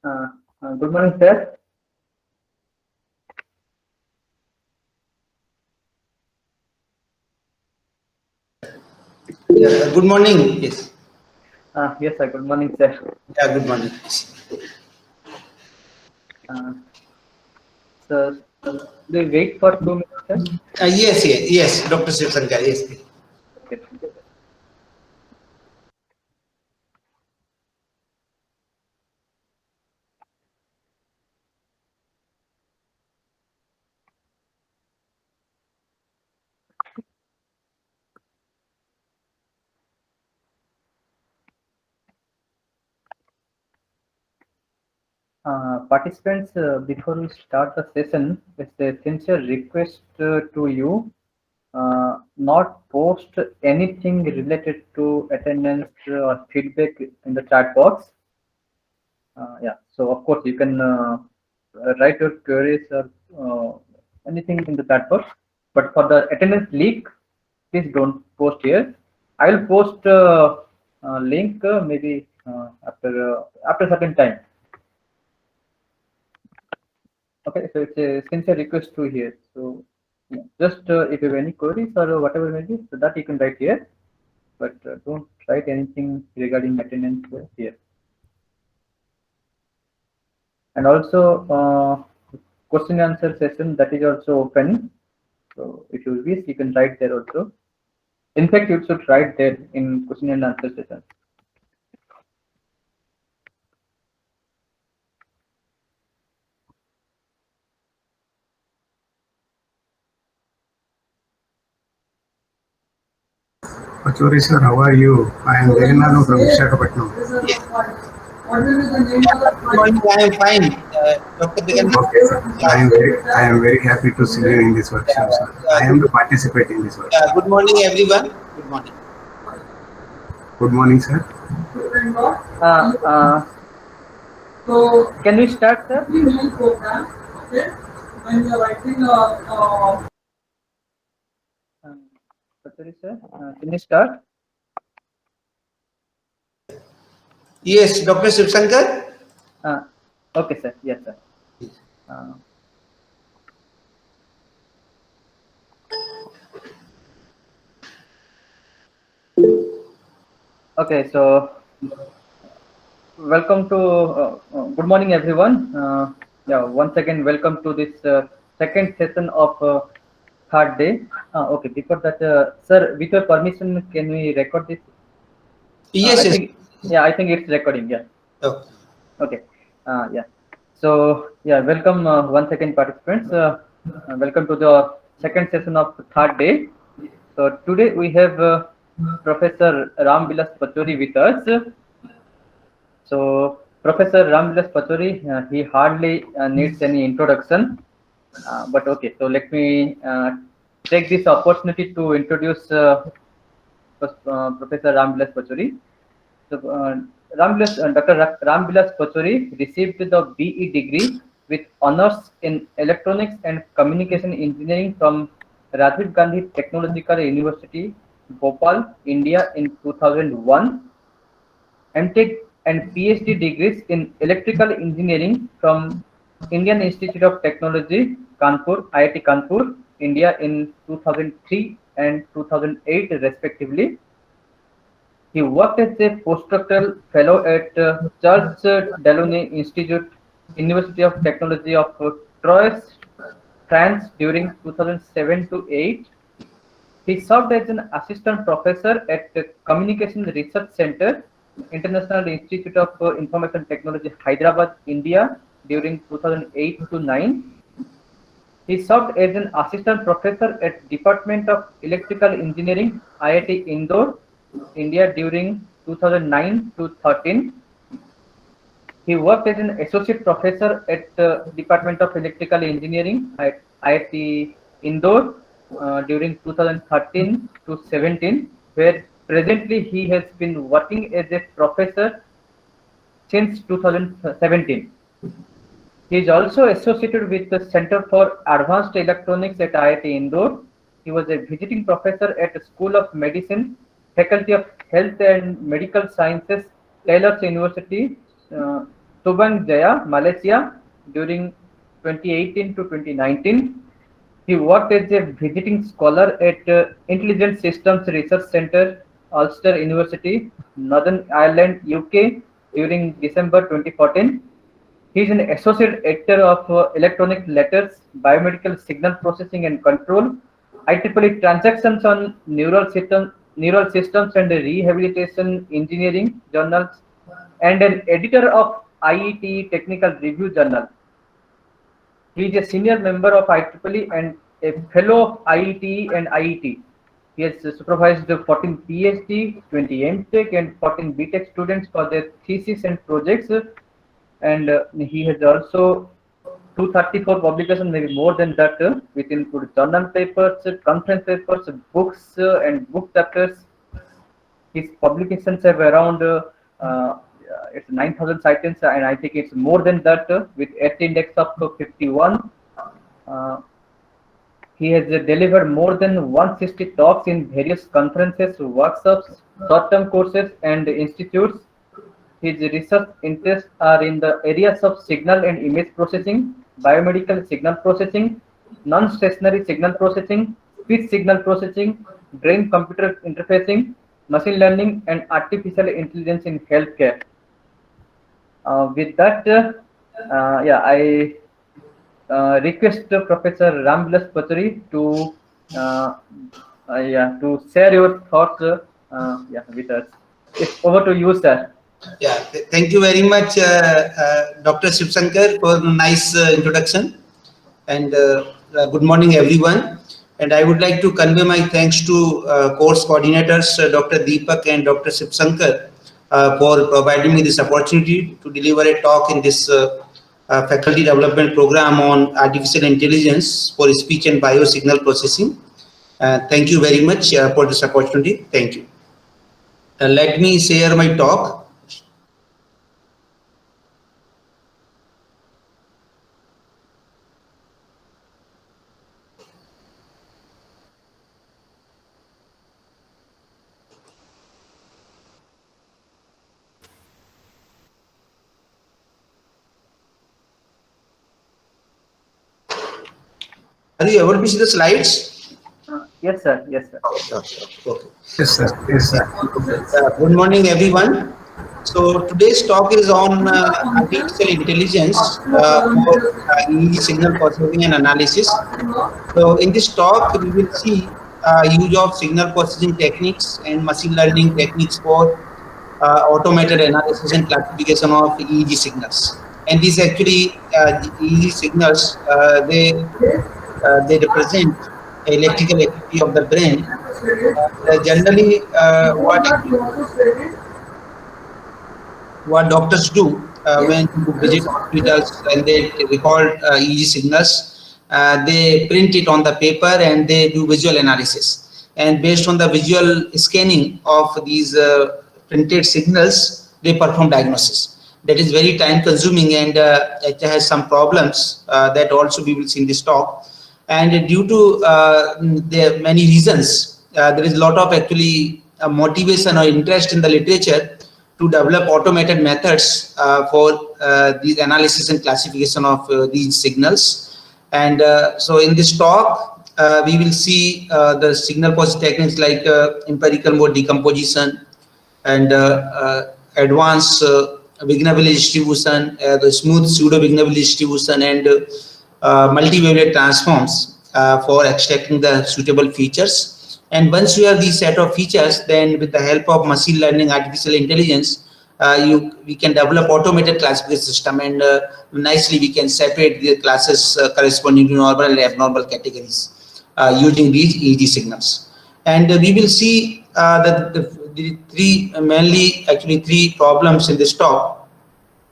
Good morning, sir. Yeah, good morning. Yes. Yes, sir. Good morning, sir. Yeah, good morning. Uh, Sir, do you wait for 2 minutes, sir? Yes, Dr. Shivsankar. Yes. Okay. Participants, before we start the session, it's a sincere request to you not post anything related to attendance or feedback in the chat box. Yeah, so of course you can write your queries or anything in the chat box, but for the attendance leak, please don't post here. I will post link maybe after certain time. Okay, so it's a sincere request to here. So yeah, just if you have any queries or whatever maybe, so that you can write here, but don't write anything regarding attendance here. And also question and answer session that is also open. So if you wish, you can write there also. In fact, you should write there in question and answer session. Pachori sir, how are you? I am Jagannath from Visakhapatnam. Good morning. I am fine. Dr. Began. Okay, sir. I am very happy to see you in this workshop, sir. I am to participate in this workshop. Good morning, everyone. Good morning. Good morning, sir. So can we start, sir? Sorry, sir. Can you start? Yes, Dr. Shivsankar. Okay, sir. Yes, sir. Okay, so welcome to good morning, everyone. Yeah, once again, welcome to this second session of third day. Okay, before that, sir, with your permission, can we record this? Yes, I yes. think, yeah, I think it's recording. Yeah. Okay. Okay. Yeah. So yeah, welcome once again, participants. Welcome to the second session of third day. So today we have Professor Ram Vilas Pachori with us. So Professor Ram Vilas Pachori, he hardly needs any introduction. But okay, so let me take this opportunity to introduce Professor Ram Vilas Pachori. So, Dr. Ram Vilas Pachori received the BE degree with honors in electronics and communication engineering from Rajiv Gandhi Technological University, Bhopal, India in 2001. MTech and PhD degrees in electrical engineering from Indian Institute of Technology, Kanpur, IIT Kanpur, India in 2003 and 2008 respectively. He worked as a postdoctoral fellow at Charles Delaunay Institute, University of Technology of Troyes, France during 2007 to 8. He served as an assistant professor at the Communication Research Center, International Institute of Information Technology, Hyderabad, India during 2008 to 9. He served as an assistant professor at Department of Electrical Engineering, IIT Indore, India during 2009 to 13. He worked as an associate professor at the Department of Electrical Engineering at IIT Indore during 2013 to 17, where presently he has been working as a professor since 2017. He is also associated with the Center for Advanced Electronics at IIT Indore. He was a visiting professor at the School of Medicine, Faculty of Health and Medical Sciences, Taylor's University, Subang Jaya, Malaysia, during 2018 to 2019. He worked as a visiting scholar at Intelligent Systems Research Centre, Ulster University, Northern Ireland, UK, during December 2014. He is an associate editor of Electronic Letters, Biomedical Signal Processing and Control, IEEE Transactions on Neural Systems and Rehabilitation Engineering journals, and an editor of IEET Technical Review Journal. He is a senior member of IEEE and a fellow of IET and IET. He has supervised 14 PhD, 20 MTech, and 14 BTech students for their thesis and projects. And he has also 234 publications, maybe more than that, which include journal papers, conference papers, books, and book chapters. His publications have around it's 9,000 citations, and I think it's more than that, with at index of 51. He has delivered more than 160 talks in various conferences, workshops, short-term courses, and institutes. His research interests are in the areas of signal and image processing, biomedical signal processing, non-stationary signal processing, speech signal processing, brain-computer interfacing, machine learning, and artificial intelligence in healthcare. With that, yeah, I request Professor Ramvilas Pachuri to yeah, to share your thoughts yeah, with us. It's over to you, sir. Yeah, thank you very much, Dr. Shivsankar, for nice introduction. And good morning, everyone. And I would like to convey my thanks to course coordinators, Dr. Deepak and Dr. Shivsankar, for providing me this opportunity to deliver a talk in this faculty development program on artificial intelligence for speech and biosignal processing. Thank you very much for this opportunity. Thank you. Let me share my talk. Are you able to see the slides? Yes, sir. Yes, sir. Okay. Yes, sir. Yes, sir. Good morning, everyone. So today's talk is on artificial intelligence for EEG signal processing and analysis. So in this talk, we will see use of signal processing techniques and machine learning techniques for automated analysis and classification of EEG signals. And these actually EEG signals, they represent electrical activity of the brain. Generally, what doctors do when you visit hospitals and they record EEG signals, they print it on the paper and they do visual analysis. And based on the visual scanning of these printed signals, they perform diagnosis. That is very time consuming, and it has some problems that also we will see in this talk. And due to there are many reasons, there is a lot of actually motivation or interest in the literature to develop automated methods for these analysis and classification of these signals. And so in this talk, we will see the signal processing techniques like empirical mode decomposition and advanced Wigner-Village distribution, the smooth pseudo-Wigner-Village distribution, and multivariate transforms for extracting the suitable features. And once you have these set of features, then with the help of machine learning, artificial intelligence, we can develop automated classification system, and nicely we can separate the classes corresponding to normal and abnormal categories using these EEG signals. And we will see that the three problems in this talk.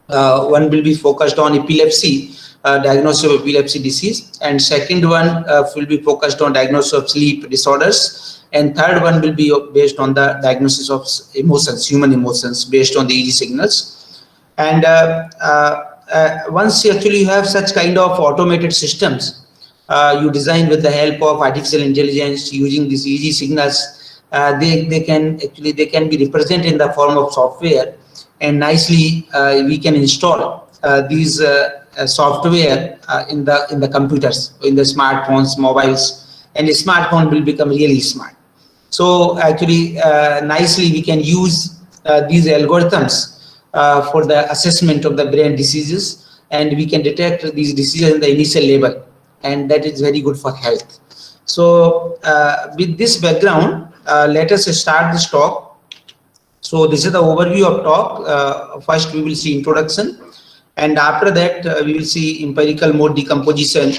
One will be focused on epilepsy, diagnosis of epilepsy disease, and second one will be focused on diagnosis of sleep disorders, and third one will be based on the diagnosis of emotions, human emotions, based on the EEG signals. And once you actually have such kind of automated systems, you design with the help of artificial intelligence using these EEG signals, they can be represented in the form of software, and nicely we can install these software in the computers, in the smartphones, mobiles, and the smartphone will become really smart. So actually, nicely we can use these algorithms for the assessment of the brain diseases, and we can detect these diseases in the initial level, and that is very good for health. So with this background, let us start this talk. So this is the overview of talk. First we will see introduction, and after that we will see empirical mode decomposition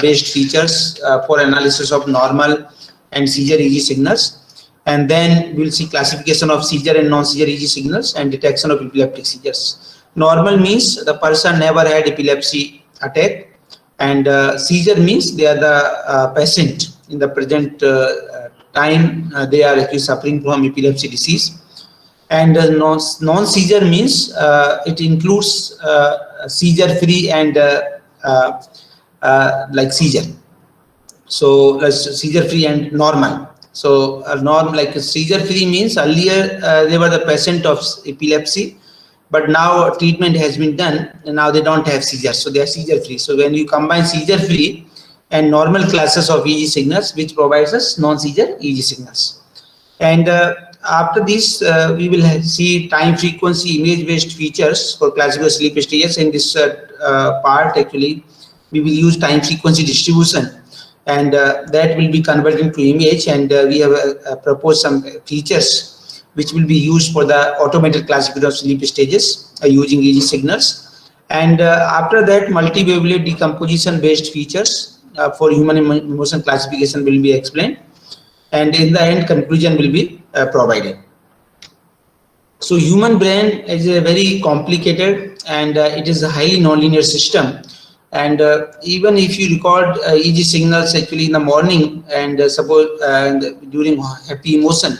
based features for analysis of normal and seizure EEG signals, and then we will see classification of seizure and non-seizure EEG signals and detection of epileptic seizures. Normal means the person never had epilepsy attack, and seizure means they are the patient in the present time they are actually suffering from epilepsy disease. And non-seizure means it includes seizure-free and like seizure. So seizure-free and normal. So norm like seizure-free means earlier they were the patient of epilepsy, but now treatment has been done and now they don't have seizures, so they are seizure-free. So when you combine seizure-free and normal classes of EEG signals, which provides us non-seizure EEG signals. And after this, we will see time frequency image based features for classical sleep stages. In this part, actually, we will use time frequency distribution, and that will be converted to image. And we have proposed some features which will be used for the automated classification of sleep stages using EEG signals. And after that, multi-wavelength decomposition based features for human emotion classification will be explained. And in the end, conclusion will be provided. So human brain is a very complicated and it is a highly nonlinear system. And even if you record EEG signals actually in the morning and suppose during happy emotion,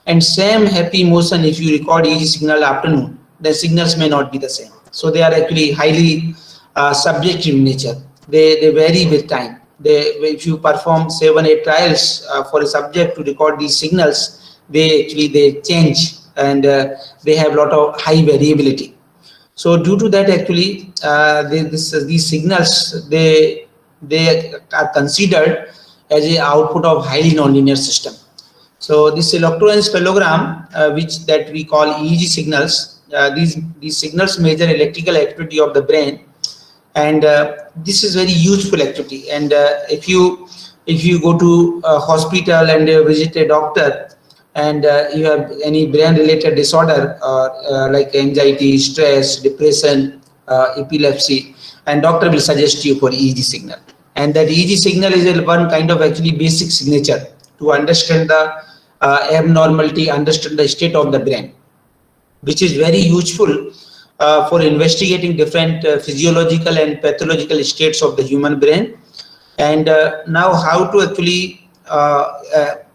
and same happy emotion if you record EEG signal afternoon, the signals may not be the same. So they are actually highly subjective in nature. They vary with time. If you perform 7-8 trials for a subject to record these signals, they change and they have a lot of high variability. So due to that, actually these signals they are considered as a output of highly nonlinear system. So this electroencephalogram, which that we call EEG signals, these signals measure electrical activity of the brain. And this is very useful activity. And if you go to a hospital and visit a doctor, and you have any brain-related disorder like anxiety, stress, depression, epilepsy, and doctor will suggest you for EEG signal. And that EEG signal is one kind of actually basic signature to understand the abnormality, understand the state of the brain, which is very useful for investigating different physiological and pathological states of the human brain. And now how to actually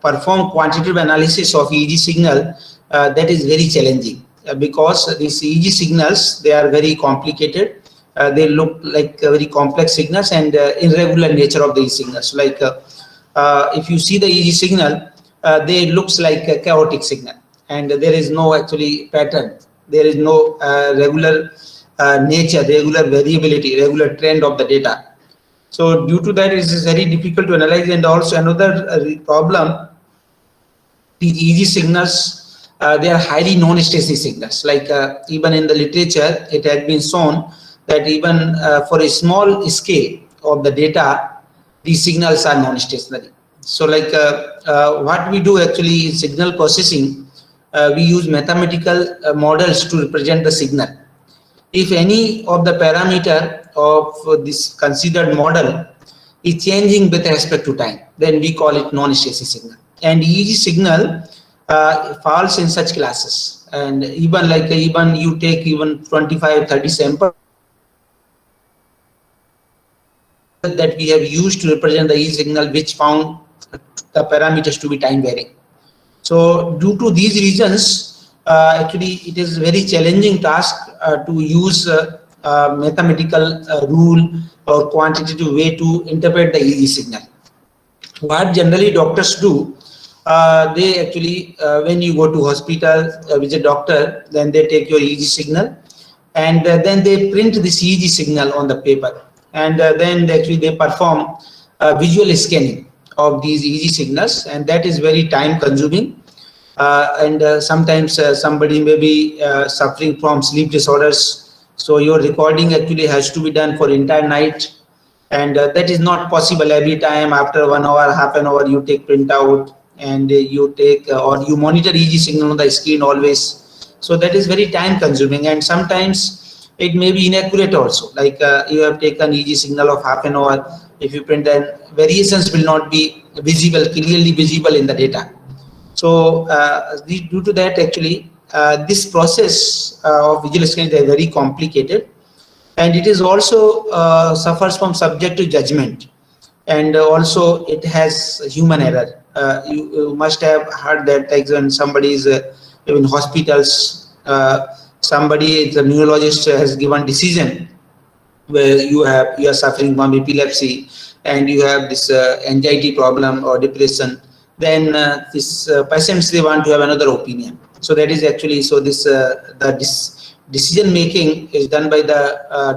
perform quantitative analysis of EEG signal, that is very challenging because these EEG signals, they are very complicated. They look like very complex signals and irregular nature of the EEG signals. Like if you see the EEG signal, they looks like a chaotic signal and there is no actually pattern. There is no regular nature, regular variability, regular trend of the data. So due to that, it is very difficult to analyze. And also another problem, the EEG signals, they are highly non-static signals. Like even in the literature, it has been shown that even for a small scale of the data, these signals are non-stationary. So like what we do actually in signal processing, we use mathematical models to represent the signal. If any of the parameter of this considered model is changing with respect to time, then we call it non-static signal. And EEG signal falls in such classes. And even like even you take even 25-30 samples that we have used to represent the EEG signal, which found the parameters to be time varying. So due to these reasons, actually it is very challenging task to use mathematical rule or quantitative way to interpret the EEG signal. What generally doctors do, they actually when you go to hospital, visit doctor, then they take your EEG signal and then they print this EEG signal on the paper, and then actually they perform visual scanning of these EEG signals, and that is very time consuming. And sometimes somebody may be suffering from sleep disorders, so your recording actually has to be done for entire night, and that is not possible every time. After 1 hour, half an hour, you take printout, and you take or you monitor EEG signal on the screen always. So that is very time consuming, and sometimes it may be inaccurate also. Like you have taken EEG signal of half an hour, if you print, then variations will not be visible, clearly visible in the data. So due to that, actually, this process of visual scanning is very complicated, and it is also suffers from subjective judgment, and also it has human error. You must have heard that, like when somebody is in hospitals, somebody, the neurologist, has given decision where you are suffering from epilepsy and you have this anxiety problem or depression, then this patients, they want to have another opinion. So that is actually, so this decision making is done by the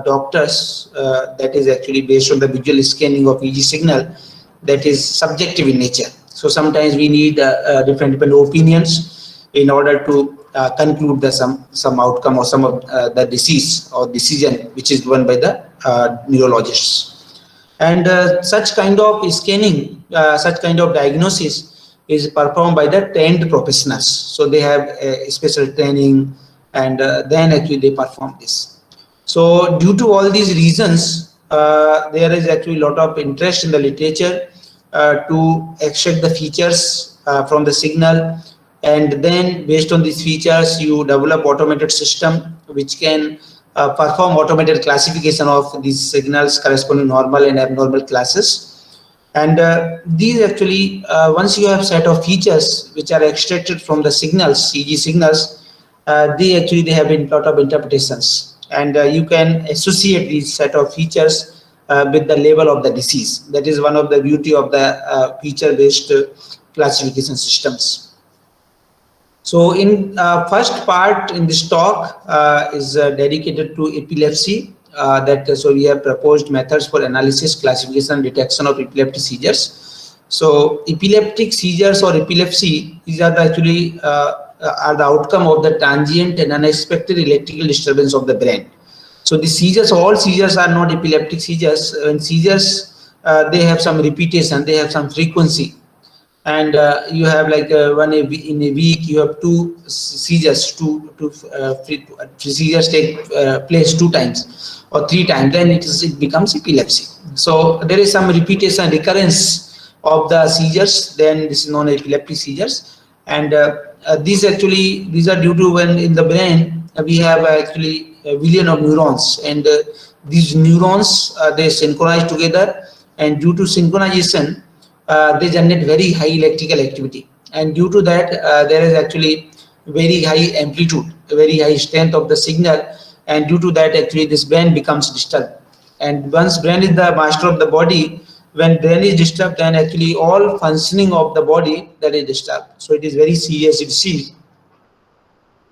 doctors, that is actually based on the visual scanning of EEG signal, that is subjective in nature. So sometimes we need different opinions in order to conclude the some outcome or some of the disease or decision which is given by the neurologists. And such kind of scanning, such kind of diagnosis is performed by the trained professionals. So they have a special training, and then actually they perform this. So due to all these reasons, there is actually a lot of interest in the literature to extract the features from the signal, and then based on these features you develop automated system which can perform automated classification of these signals corresponding normal and abnormal classes. And these actually, once you have set of features which are extracted from the signals, EEG signals, they have a lot of interpretations, and you can associate these set of features with the level of the disease. That is one of the beauty of the feature-based classification systems. So in first part in this talk is dedicated to epilepsy. So we have proposed methods for analysis, classification, and detection of epileptic seizures. So epileptic seizures or epilepsy, these are actually are the outcome of the transient and unexpected electrical disturbance of the brain. So the seizures, all seizures are not epileptic seizures. And seizures, they have some repetition, they have some frequency. And you have like in a week you have two seizures, seizures take place 2 times or 3 times, then it becomes epilepsy. So there is some repetition, recurrence of the seizures, then this is known as epileptic seizures. And these are due to when in the brain we have actually a billion of neurons, and these neurons they synchronize together, and due to synchronization they generate very high electrical activity, and due to that there is actually very high amplitude, very high strength of the signal, and due to that actually this brain becomes disturbed. And once brain is the master of the body, when brain is disturbed, then actually all functioning of the body that is disturbed. So it is very serious disease,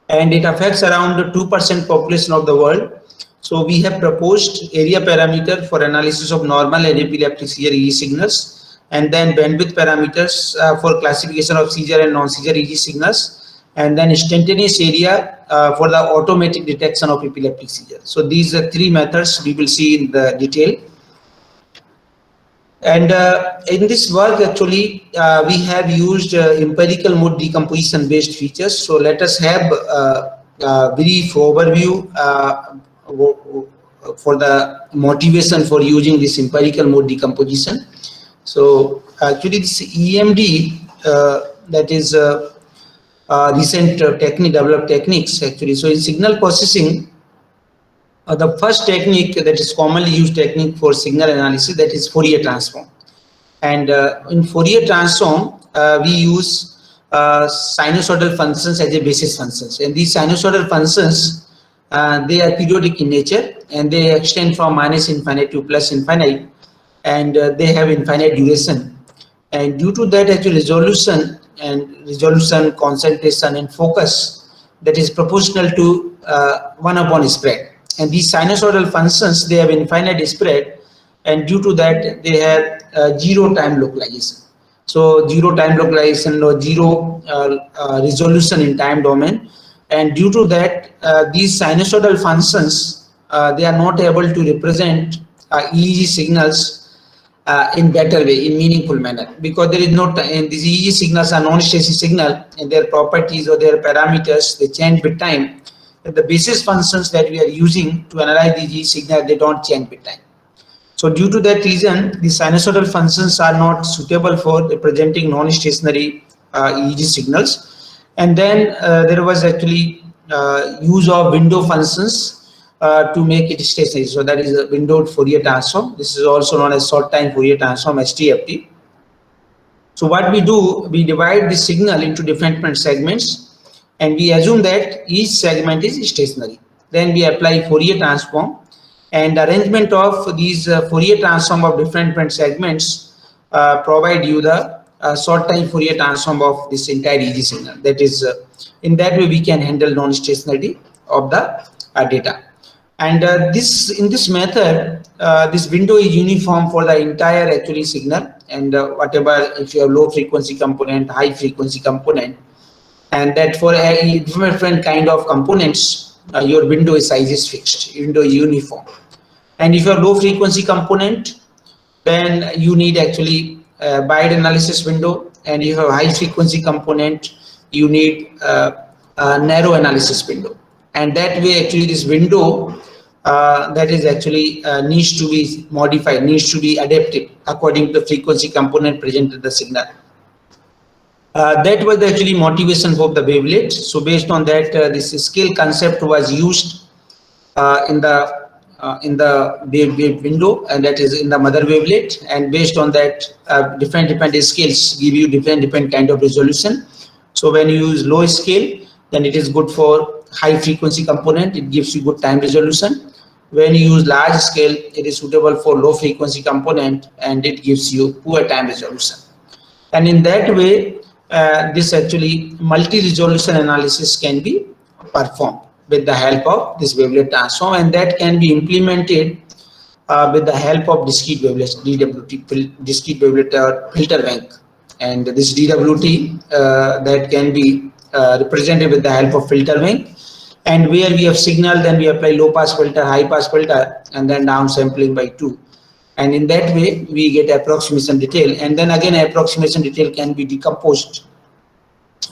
and it affects around 2% population of the world. So we have proposed area parameter for analysis of normal and epileptic seizure EEG signals, and then bandwidth parameters for classification of seizure and non-seizure EEG signals, and then instantaneous area for the automatic detection of epileptic seizure. So these are 3 methods we will see in the detail. And in this work actually we have used empirical mode decomposition based features. So let us have a brief overview for the motivation for using this empirical mode decomposition. So actually this EMD, that is recent developed techniques actually. So in signal processing, the first technique that is commonly used technique for signal analysis, that is Fourier transform. And in Fourier transform we use sinusoidal functions as a basis functions, and these sinusoidal functions they are periodic in nature, and they extend from -infinite to +infinite, and they have infinite duration. And due to that actually resolution, concentration and focus, that is proportional to 1 upon spread. And these sinusoidal functions, they have infinite spread, and due to that they have zero time localization. So zero time localization or zero resolution in time domain, and due to that these sinusoidal functions, they are not able to represent EEG signals in better way, in meaningful manner, because there is no time. These EEG signals are non-static signal, and their properties or their parameters, they change with time. And the basis functions that we are using to analyze the EEG signal, they don't change with time. So due to that reason, the sinusoidal functions are not suitable for representing non-stationary EEG signals. And then there was actually use of window functions to make it stationary. So that is a windowed Fourier transform. This is also known as short time Fourier transform, STFT. So what we do, we divide the signal into different segments, and we assume that each segment is stationary. Then we apply Fourier transform, and arrangement of these Fourier transform of different segments provide you the short time Fourier transform of this entire EEG signal. That is, in that way we can handle non-stationarity of the data. And in this method, this window is uniform for the entire actually signal, and whatever, if you have low frequency component, high frequency component, and that for a different kind of components, your window size is fixed, window is uniform. And if you have low frequency component, then you need actually a wide analysis window, and if you have high frequency component, you need a narrow analysis window. And that way actually this window that is actually needs to be modified, needs to be adapted according to the frequency component present in the signal. That was actually motivation for the wavelet. So based on that, this scale concept was used in the wave window, and that is in the mother wavelet. And based on that, different scales give you different kind of resolution. So when you use low scale, then it is good for high frequency component, it gives you good time resolution. When you use large scale, it is suitable for low frequency component, and it gives you poor time resolution. And in that way, this actually multi-resolution analysis can be performed with the help of this wavelet transform, and that can be implemented with the help of discrete wavelets, DWT, discrete wavelet filter bank. And this DWT that can be represented with the help of filter bank. And where we have signal, then we apply low pass filter, high pass filter, and then downsampling by 2. And in that way, we get approximation detail. And then again, approximation detail can be decomposed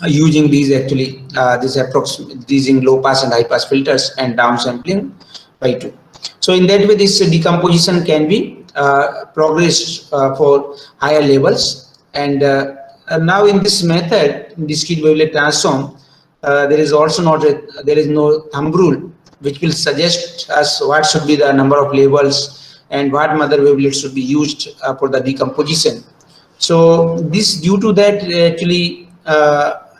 using these actually, using low pass and high pass filters and downsampling by 2. So in that way, this decomposition can be progressed for higher levels. And now in this method, in discrete wavelet transform, there is also there is no thumb rule which will suggest us what should be the number of levels and what mother wavelet should be used for the decomposition. So due to that actually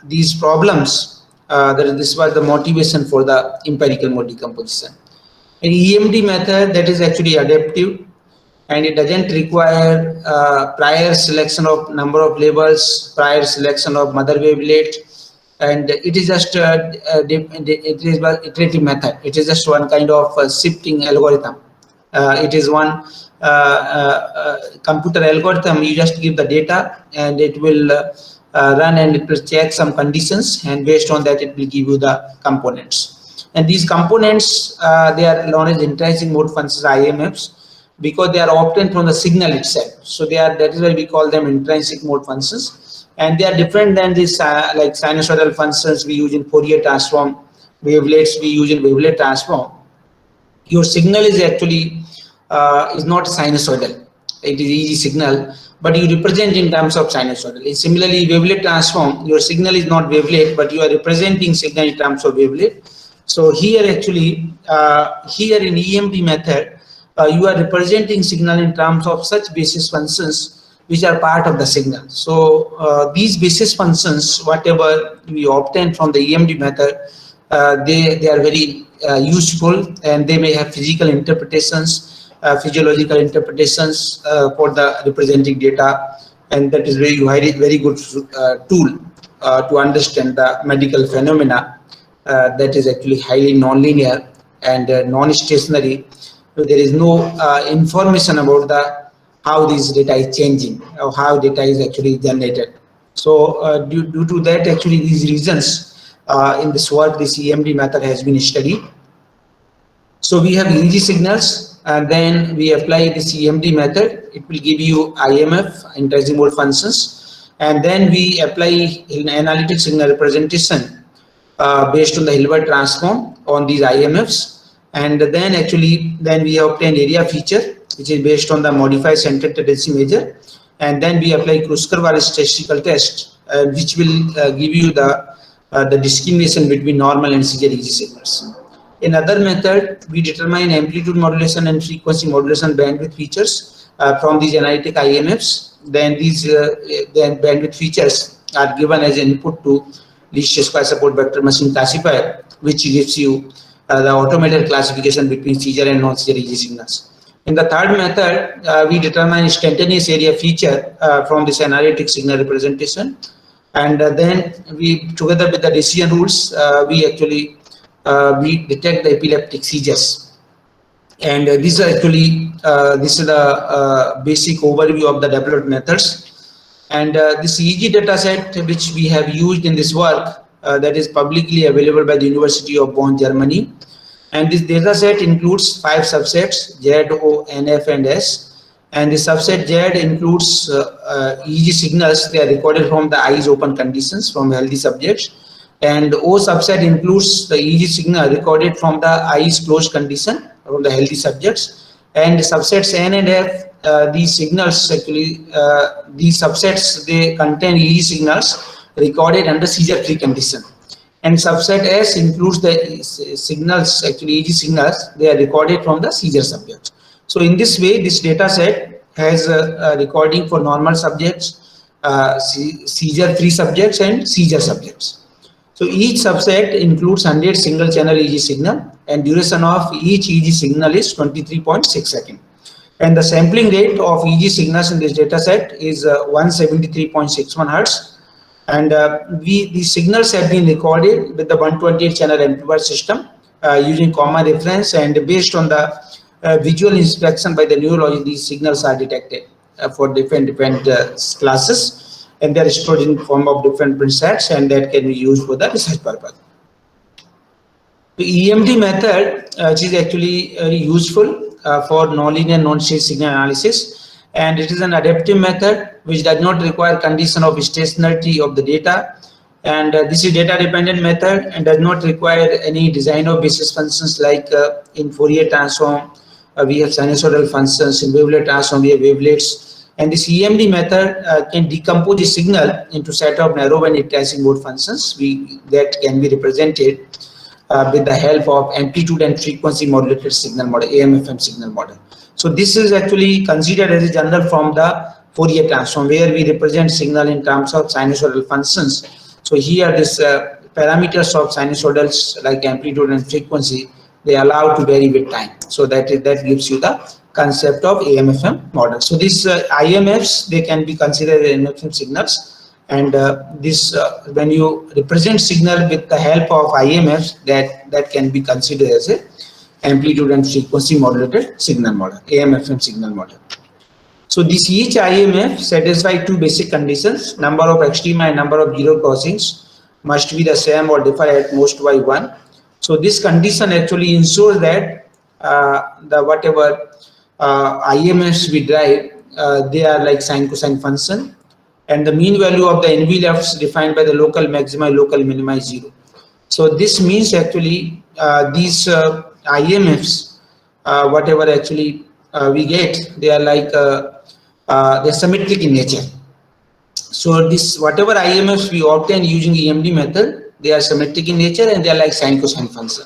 these problems, this was the motivation for the empirical mode decomposition. An EMD method that is actually adaptive, and it doesn't require prior selection of number of labels, prior selection of mother wavelet, and it is just it is an iterative method. It is just one kind of shifting algorithm. It is one computer algorithm. You just give the data, and it will run, and it will check some conditions, and based on that, it will give you the components. And these components, they are known as intrinsic mode functions, IMFs, because they are obtained from the signal itself. So that is why we call them intrinsic mode functions. And they are different than this like sinusoidal functions we use in Fourier transform, wavelets we use in wavelet transform. Your signal is actually is not sinusoidal. It is EEG signal, but you represent in terms of sinusoidal. And similarly, wavelet transform, your signal is not wavelet, but you are representing signal in terms of wavelet. So here actually, here in EMD method, you are representing signal in terms of such basis functions which are part of the signal. So these basis functions, whatever we obtain from the EMD method, they are very useful, and they may have physical interpretations, physiological interpretations for the representing data, and that is very good tool to understand the medical phenomena that is actually highly nonlinear and non-stationary. So there is no information about the how this data is changing or how data is actually generated. So due to that, actually these reasons in this work, this EMD method has been studied. So we have EEG signals, and then we apply this EMD method. It will give you IMF, intrasimode functions, and then we apply an analytic signal representation based on the Hilbert transform on these IMFs, and then actually then we obtain area feature, which is based on the modified central tendency measure, and then we apply Kruskal-Wallis statistical test, which will give you the discrimination between normal and severe EEG signals. In other method, we determine amplitude modulation and frequency modulation bandwidth features from these analytic IMFs. Then these then bandwidth features are given as input to least square support vector machine classifier, which gives you the automated classification between seizure and non-seizure EEG signals. In the third method, we determine instantaneous area feature from this analytic signal representation, and then we, together with the decision rules, we actually we detect the epileptic seizures. And this is actually this is the basic overview of the developed methods. And this EEG data set which we have used in this work, that is publicly available by the University of Bonn, Germany. And this data set includes 5 subsets: Z, O, NF, and S. And the subset Z includes EEG signals. They are recorded from the eyes open conditions from healthy subjects. And O subset includes the EEG signal recorded from the eyes closed condition from the healthy subjects. And the subsets N and F, these signals actually, these subsets, they contain EEG signals recorded under seizure-free condition. And subset S includes the signals, actually EEG signals, they are recorded from the seizure subjects. So in this way, this data set has a recording for normal subjects, seizure-free subjects, and seizure subjects. So each subset includes 100 single channel EEG signal, and duration of each EEG signal is 23.6 seconds. And the sampling rate of EEG signals in this data set is 173.61 Hertz. And these signals have been recorded with the 128 channel amplifier system using common reference, and based on the visual inspection by the neurologist, these signals are detected for different classes. And they are stored in form of different print sets, and that can be used for the research purpose. The EMD method, which is actually very useful for nonlinear non-state signal analysis, and it is an adaptive method which does not require condition of stationarity of the data, and this is data dependent method and does not require any design of basis functions like in Fourier transform we have sinusoidal functions, in wavelet transform we have wavelets. And this EMD method can decompose a signal into set of narrowband tracing mode functions that can be represented with the help of amplitude and frequency modulated signal model, AMFM signal model. So this is actually considered as a general from the Fourier transform, where we represent signal in terms of sinusoidal functions. So here this parameters of sinusoidals like amplitude and frequency, they allow to vary with time. So that gives you the concept of AMFM model. So these IMFs, they can be considered as AMFM signals, and this when you represent signal with the help of IMFs, that can be considered as a amplitude and frequency modulated signal model, AMFM signal model. So this each IMF satisfies 2 basic conditions: number of extrema and number of zero crossings must be the same or differ at most by 1. So this condition actually ensures that the whatever IMFs we derive, they are like sine cosine function, and the mean value of the NV defined by the local maxima, local minima is 0. So this means actually these IMFs, whatever actually we get, they are like they're symmetric in nature. So this whatever IMFs we obtain using EMD method, they are symmetric in nature and they are like sine cosine function.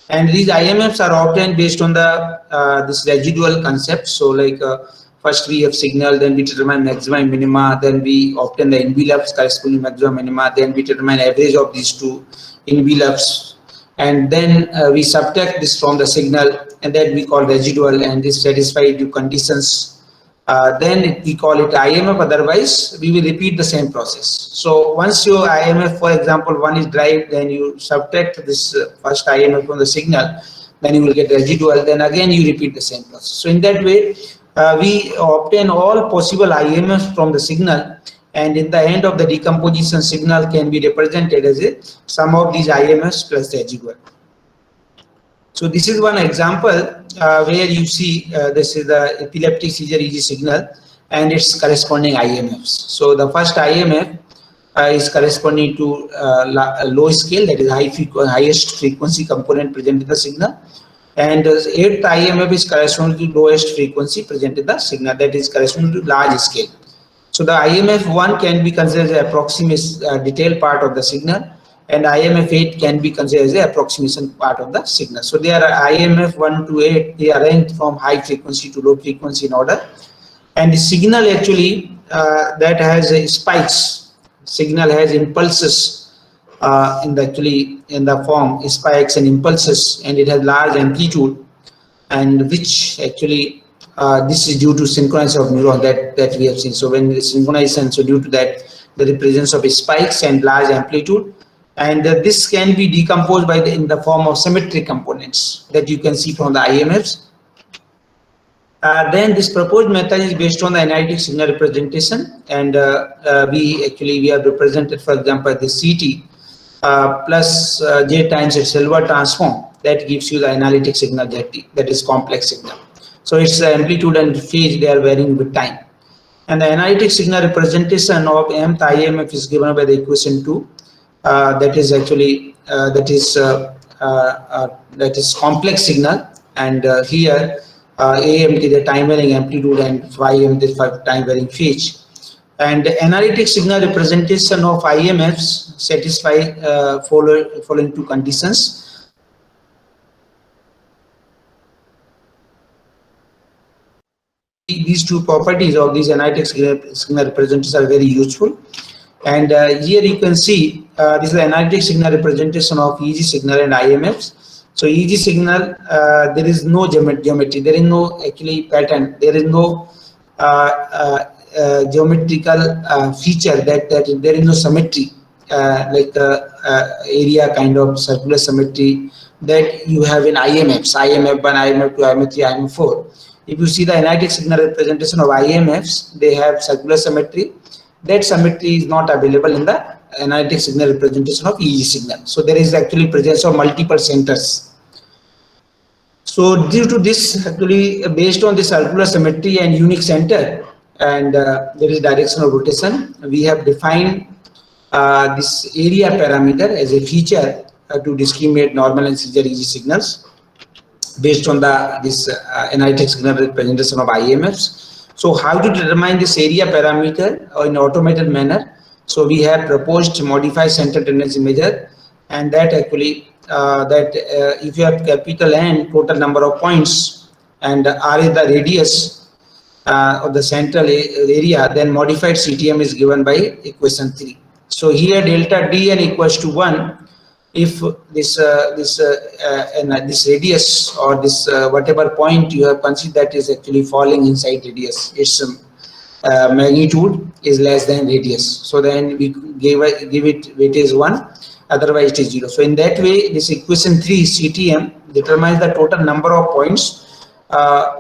And these IMFs are obtained based on the this residual concept. So like first we have signal, then we determine maxima and minima, then we obtain the envelopes corresponding maxima minima, then we determine average of these 2 envelopes, and then we subtract this from the signal, and that we call residual, and this satisfies 2 conditions. Then we call it IMF, otherwise we will repeat the same process. So once your IMF, for example, 1 is derived, then you subtract this first IMF from the signal, then you will get residual, then again you repeat the same process. So in that way, we obtain all possible IMFs from the signal, and in the end of the decomposition, signal can be represented as a sum of these IMFs plus the residual. So this is one example where you see this is the epileptic seizure EEG signal and its corresponding IMFs. So the first IMF is corresponding to a low scale, that is highest frequency component present in the signal, and the 8th IMF is corresponding to lowest frequency present in the signal, that is corresponding to large scale. So the IMF 1 can be considered as an approximate detailed part of the signal, and IMF 8 can be considered as the approximation part of the signal. So there are IMF 1 to 8, they are ranked from high frequency to low frequency in order. And the signal actually that has spikes, signal has impulses in the form spikes and impulses, and it has large amplitude, and which actually this is due to synchronization of neuron that we have seen. So when synchronization, so due to that, the presence of spikes and large amplitude, and this can be decomposed in the form of symmetric components that you can see from the IMFs. Then this proposed method is based on the analytic signal representation, and we have represented, for example, the CT plus J times its Silver transform, that gives you the analytic signal that is complex signal. So its amplitude and phase, they are varying with time. And the analytic signal representation of mth IMF is given by the equation 2. That is actually that is complex signal, and here AMT the time varying amplitude and YM the time varying phase. And analytic signal representation of IMFs satisfy following two conditions. These two properties of these analytic signal representation are very useful. And here you can see this is the analytic signal representation of EEG signal and IMFs. So EEG signal, there is no geometry, there is no actually pattern, there is no geometrical feature that there is no symmetry like area kind of circular symmetry that you have in IMFs, IMF1, IMF2, IMF3, IMF4. If you see the analytic signal representation of IMFs, they have circular symmetry. That symmetry is not available in the analytic signal representation of EEG signal. So there is actually presence of multiple centers. So due to this, actually based on the circular symmetry and unique center, and there is direction of rotation, we have defined this area parameter as a feature to discriminate normal and seizure EEG signals based on this analytic signal representation of IMFs. So how to determine this area parameter in automated manner? So we have proposed modified center tendency measure, and that actually if you have capital N total number of points and R is the radius of the central area, then modified CTM is given by equation 3. So here delta Dn equals to 1 if this radius or this whatever point you have considered that is actually falling inside radius, its magnitude is less than radius. So then we give it weightage 1, otherwise it is 0. So in that way, this equation 3 CTM determines the total number of points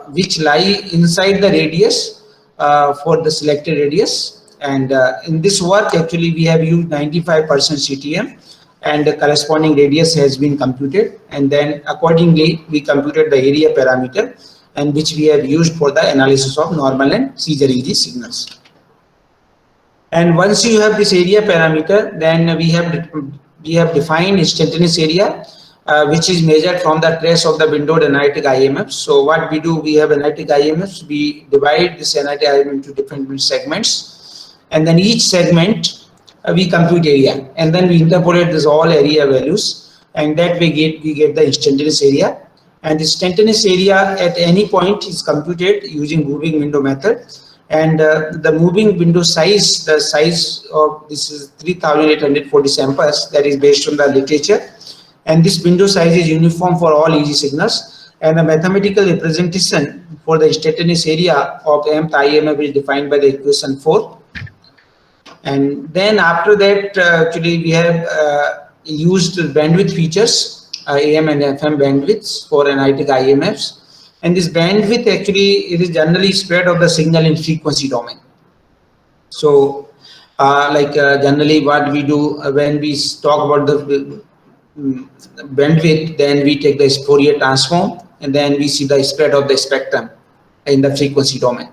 which lie inside the radius for the selected radius. And in this work, actually we have used 95% CTM, and the corresponding radius has been computed, and then accordingly we computed the area parameter, and which we have used for the analysis of normal and seizure EEG signals. And once you have this area parameter, then we have defined instantaneous area, which is measured from the trace of the windowed analytic IMFs. So what we do, we have analytic IMFs, we divide this analytic IMF into different segments, and then each segment we compute area, and then we interpolate this all area values, and that we get the instantaneous area. And the instantaneous area at any point is computed using moving window method, and the moving window size, the size of this is 3840 samples, that is based on the literature, and this window size is uniform for all EEG signals, and the mathematical representation for the instantaneous area of mth IMF is defined by the equation 4. And then after that, actually we have used bandwidth features AM and FM bandwidths for analytic IMFs. And this bandwidth actually, it is generally spread of the signal in frequency domain. So generally what we do when we talk about the bandwidth, then we take the Fourier transform and then we see the spread of the spectrum in the frequency domain.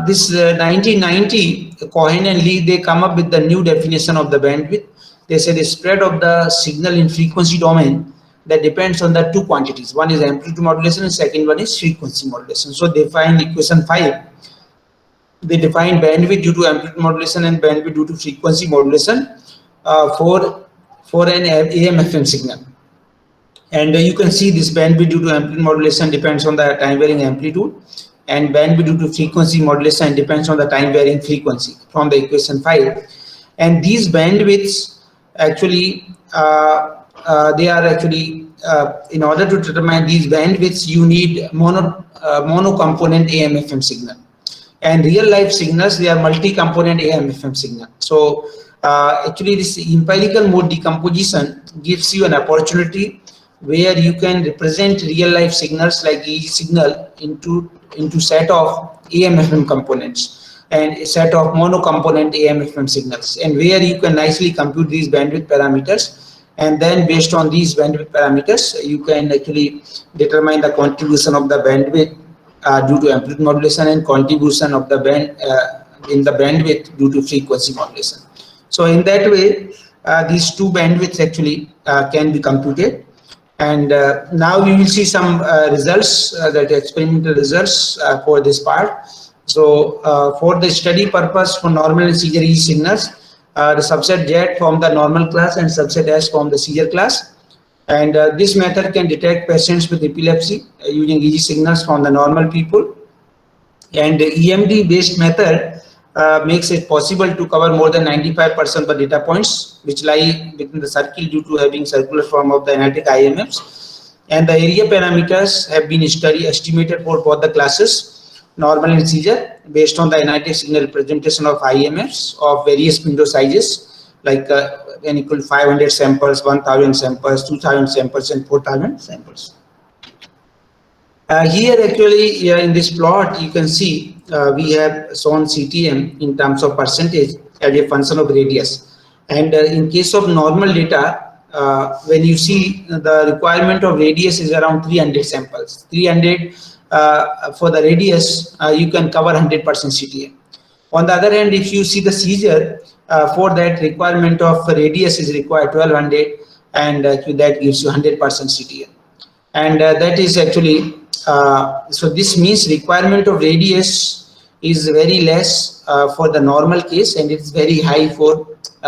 This 1990, Cohen and Lee, they come up with the new definition of the bandwidth. They say the spread of the signal in frequency domain that depends on the two quantities. One is amplitude modulation and second one is frequency modulation. So they find equation 5. They define bandwidth due to amplitude modulation and bandwidth due to frequency modulation for an AM/FM signal. And you can see this bandwidth due to amplitude modulation depends on the time varying amplitude, and bandwidth due to frequency modulation depends on the time varying frequency from the equation 5. And these bandwidths actually they are actually in order to determine these bandwidths you need mono component AM/FM signal. And real life signals, they are multi-component AM/FM signal. So actually this empirical mode decomposition gives you an opportunity where you can represent real life signals like EEG signal into set of AM/FM components and a set of mono component AM/FM signals, and where you can nicely compute these bandwidth parameters, and then based on these bandwidth parameters you can actually determine the contribution of the bandwidth due to amplitude modulation and contribution of the in the bandwidth due to frequency modulation. So in that way these two bandwidths actually can be computed. And now we will see some results, that experimental results for this part. So for the study purpose for normal and seizure EEG signals, the subset Z from the normal class and subset S from the seizure class. And this method can detect patients with epilepsy using EEG signals from the normal people. And the EMD based method makes it possible to cover more than 95% of the data points which lie within the circle due to having circular form of the analytic IMFs. And the area parameters have been estimated for both the classes, normal and seizure, based on the analytic signal representation of IMFs of various window sizes, like n equal 500 samples, 1000 samples, 2000 samples, and 4000 samples. Here actually in this plot you can see we have shown CTM in terms of percentage as a function of radius, and in case of normal data when you see the requirement of radius is around 300 samples, 300 for the radius you can cover 100% CTM. On the other hand, if you see the seizure, for that requirement of radius is required 1200, and that gives you 100% CTM. And that is actually so this means requirement of radius is very less for the normal case, and it's very high for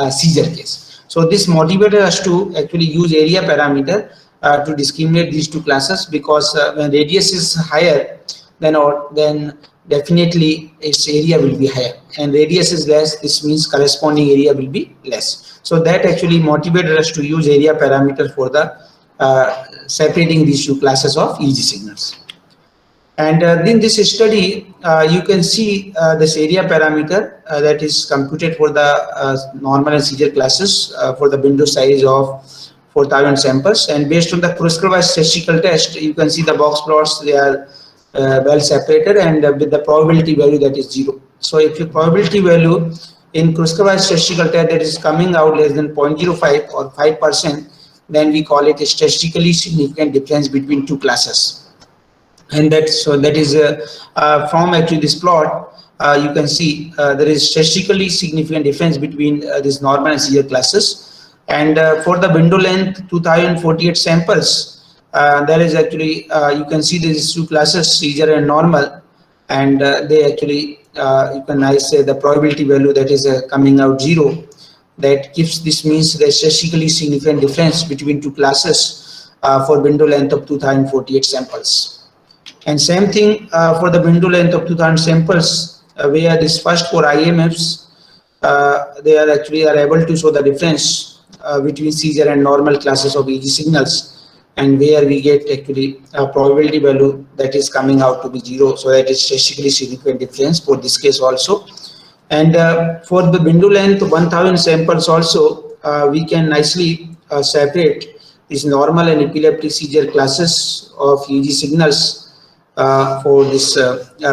seizure case. So this motivated us to actually use area parameter to discriminate these two classes, because when radius is higher, then definitely its area will be higher, and radius is less, this means corresponding area will be less. So that actually motivated us to use area parameter for the separating these two classes of EEG signals. And in this study you can see this area parameter that is computed for the normal and seizure classes for the window size of 4000 samples, and based on the prescribed statistical test you can see the box plots, they are well separated, and with the probability value that is 0. So if your probability value in prescribed statistical test that is coming out less than 0.05 or 5%, then we call it a statistically significant difference between two classes. And that is from actually this plot you can see there is statistically significant difference between this normal and seizure classes. And for the window length 2048 samples, there is actually you can see these two classes, seizure and normal, and they actually you can say the probability value that is coming out 0. That gives, this means the statistically significant difference between two classes for window length of 2048 samples. And same thing for the window length of 2000 samples, where this first 4 IMFs they are actually able to show the difference between seizure and normal classes of EEG signals, and where we get actually a probability value that is coming out to be 0. So that is statistically significant difference for this case also. And for the window length 1000 samples also we can nicely separate these normal and epileptic seizure classes of EEG signals for this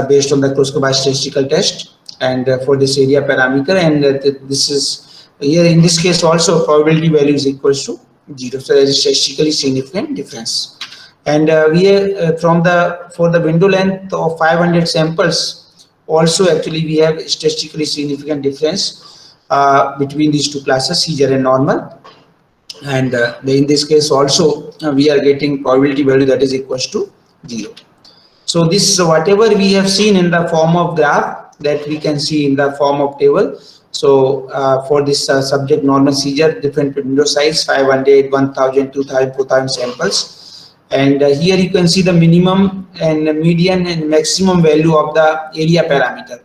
based on the Kruskal statistical test and for this area parameter, and this is here in this case also probability value is equals to 0, so there is statistically significant difference. And from the for the window length of 500 samples also actually we have statistically significant difference between these two classes, seizure and normal, and in this case also we are getting probability value that is equals to 0. So this whatever we have seen in the form of graph, that we can see in the form of table. So for this subject normal seizure, different window size 500, 1000, 2000, 4000 samples, and here you can see the minimum and median and maximum value of the area parameter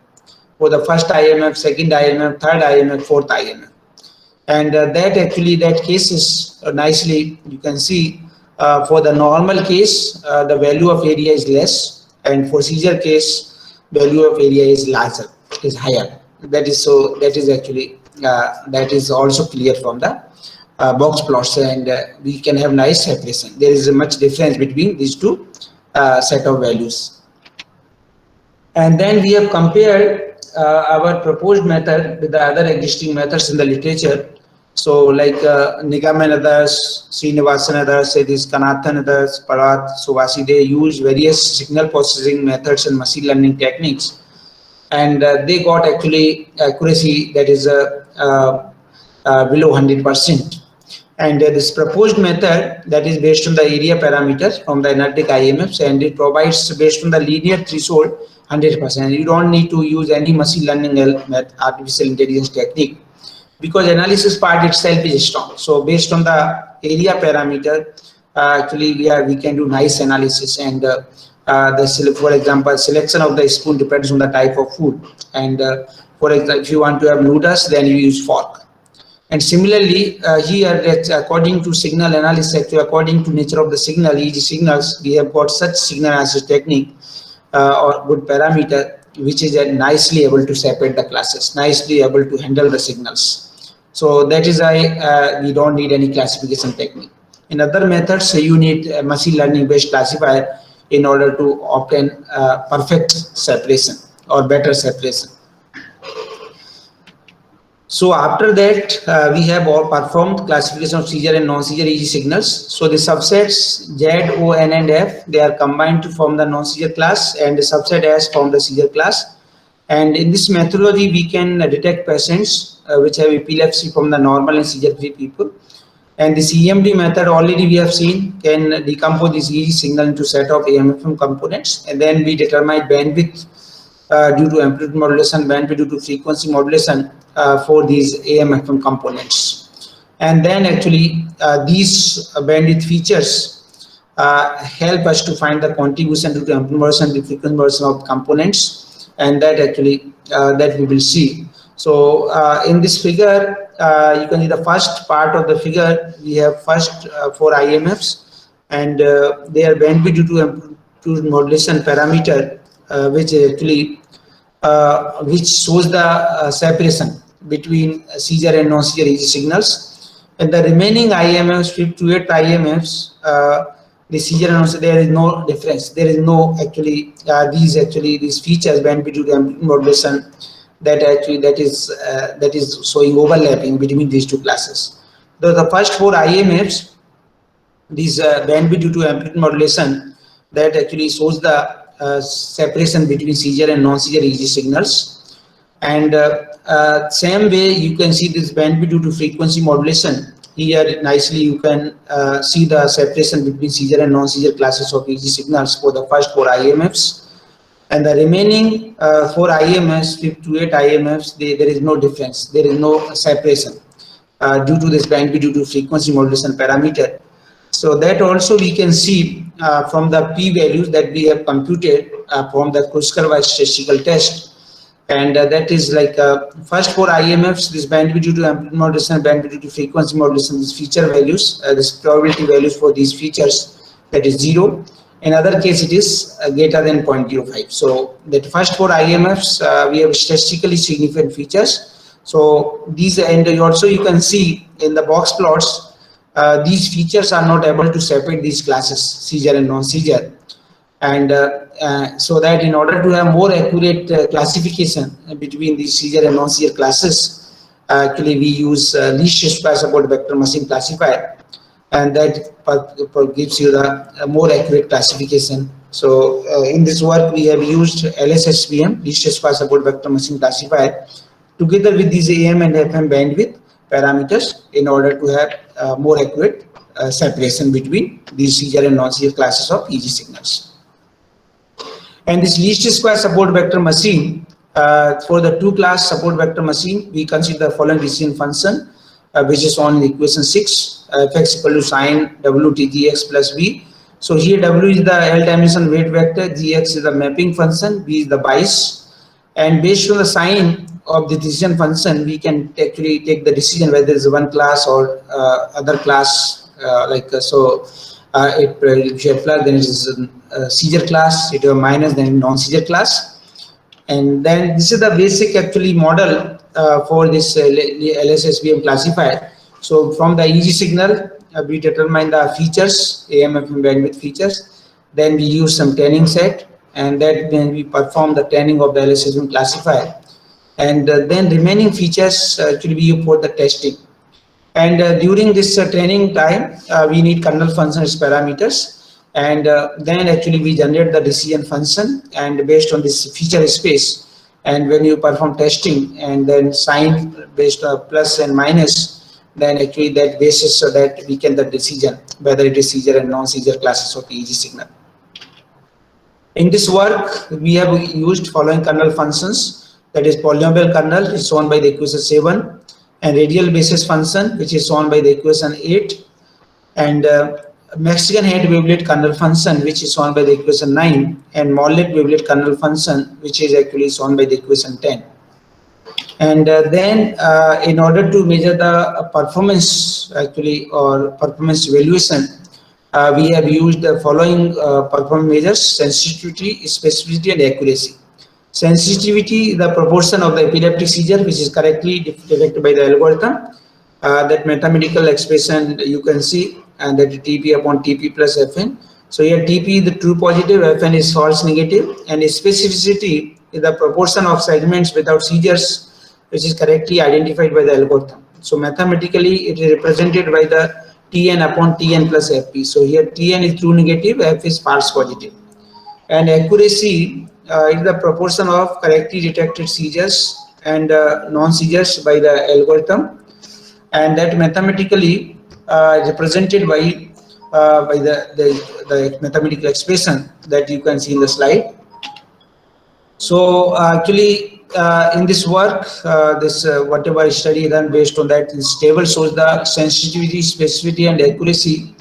for the first IMF, second IMF, third IMF, fourth IMF, and that actually that case is nicely you can see for the normal case the value of area is less, and for seizure case value of area is larger, is higher. That is so that is actually that is also clear from the box plots, and we can have nice separation. There is a much difference between these two set of values. And then we have compared our proposed method with the other existing methods in the literature. So like Nigam and others, Srinivasan and others, this Kanathan and others, Parath, Suvasi, they use various signal processing methods and machine learning techniques, and they got actually accuracy that is below 100%. And this proposed method that is based on the area parameters from the analytic IMFs, and it provides based on the linear threshold 100%. You don't need to use any machine learning artificial intelligence technique, because analysis part itself is strong. So based on the area parameter, actually we can do nice analysis, and for example selection of the spoon depends on the type of food, and for example if you want to have noodles then you use fork. And similarly here that according to signal analysis, actually according to nature of the signal, EEG signals, we have got such signal analysis technique or good parameter which is nicely able to separate the classes, nicely able to handle the signals. So that is why we don't need any classification technique. In other methods you need a machine learning based classifier in order to obtain perfect separation or better separation. So after that we have all performed classification of seizure and non-seizure EEG signals. So the subsets Z, O, N and F, they are combined to form the non-seizure class, and the subset S form the seizure class. And in this methodology we can detect patients which have epilepsy from the normal and seizure-free people. And this EMD method already we have seen can decompose this EEG signal into set of AM/FM components, and then we determine bandwidth due to amplitude modulation, bandwidth due to frequency modulation for these AM/FM components. And then actually these bandwidth features help us to find the contribution due to amplitude modulation, the frequency modulation of components, and that actually that we will see. So in this figure you can see the first part of the figure, we have first 4 IMFs, and their bandwidth due to amplitude modulation parameter which actually which shows the separation between seizure and non-seizure EEG signals. And the remaining IMFs, 5 to 8 IMFs, the seizure and non-seizure, there is no difference. There is no actually these features bandwidth due to amplitude modulation that is showing overlapping between these two classes. The first 4 IMFs, these bandwidth due to amplitude modulation, that actually shows the separation between seizure and non-seizure EEG signals. And same way you can see this bandwidth due to frequency modulation. Here nicely you can see the separation between seizure and non-seizure classes of EEG signals for the first 4 IMFs. And the remaining 4 IMFs, 5 to 8 IMFs, there is no difference. There is no separation due to this bandwidth due to frequency modulation parameter. So that also we can see from the p-values that we have computed from the Kruskal statistical test. And that is like first 4 IMFs, this bandwidth due to amplitude modulation, bandwidth due to frequency modulation, these feature values, this probability values for these features, that is 0. In other case it is greater than 0.05. So that first 4 IMFs we have statistically significant features. So these, and also you can see in the box plots these features are not able to separate these classes, seizure and non-seizure. And so that in order to have more accurate classification between these seizure and non-seizure classes, actually we use least square support vector machine classifier, and that gives you the more accurate classification. So in this work we have used LSSVM, least square support vector machine classifier, together with these AM and FM bandwidth parameters in order to have more accurate separation between these seizure and non-seizure classes of EEG signals. And this least square support vector machine, for the two class support vector machine, we consider the following decision function, which is on in equation 6, fx equal to sine w t gx plus v. So here w is the L dimension weight vector, gx is the mapping function, v is the bias, and based on the sign of the decision function, we can actually take the decision whether it's one class or other class, if you have plus, then it is a seizure class. If you have minus, then non-seizure class. And then this is the basic actually model for this LSSVM classifier. So from the EEG signal, we determine the features, AM, FM bandwidth features. Then we use some training set, and then we perform the training of the LSSVM classifier. And then remaining features actually we use for the testing. And during this training time, we need kernel function as parameters, and then actually we generate the decision function, and based on this feature space, and when you perform testing and then sign based on plus and minus, then actually that basis so that we can the decision whether it is seizure and non-seizure classes of EEG signal. In this work, we have used following kernel functions, that is polynomial kernel is shown by the equation 7, and radial basis function which is shown by the equation 8, and Mexican head wavelet kernel function which is shown by the equation 9, and Morlet wavelet kernel function which is actually shown by the equation 10. And then in order to measure the performance actually or performance evaluation, we have used the following performance measures: sensitivity, specificity, and accuracy. Sensitivity, the proportion of the epileptic seizure which is correctly detected by the algorithm. That mathematical expression you can see, and that is TP upon TP plus Fn. So here TP is the true positive, Fn is false negative, and specificity is the proportion of segments without seizures which is correctly identified by the algorithm. So mathematically it is represented by the Tn upon Tn plus Fp. So here Tn is true negative, F is false positive. And accuracy is the proportion of correctly detected seizures and non-seizures by the algorithm, and that mathematically represented by the mathematical expression that you can see in the slide. So actually in this work, whatever study done based on that, this table shows the sensitivity, specificity, and accuracy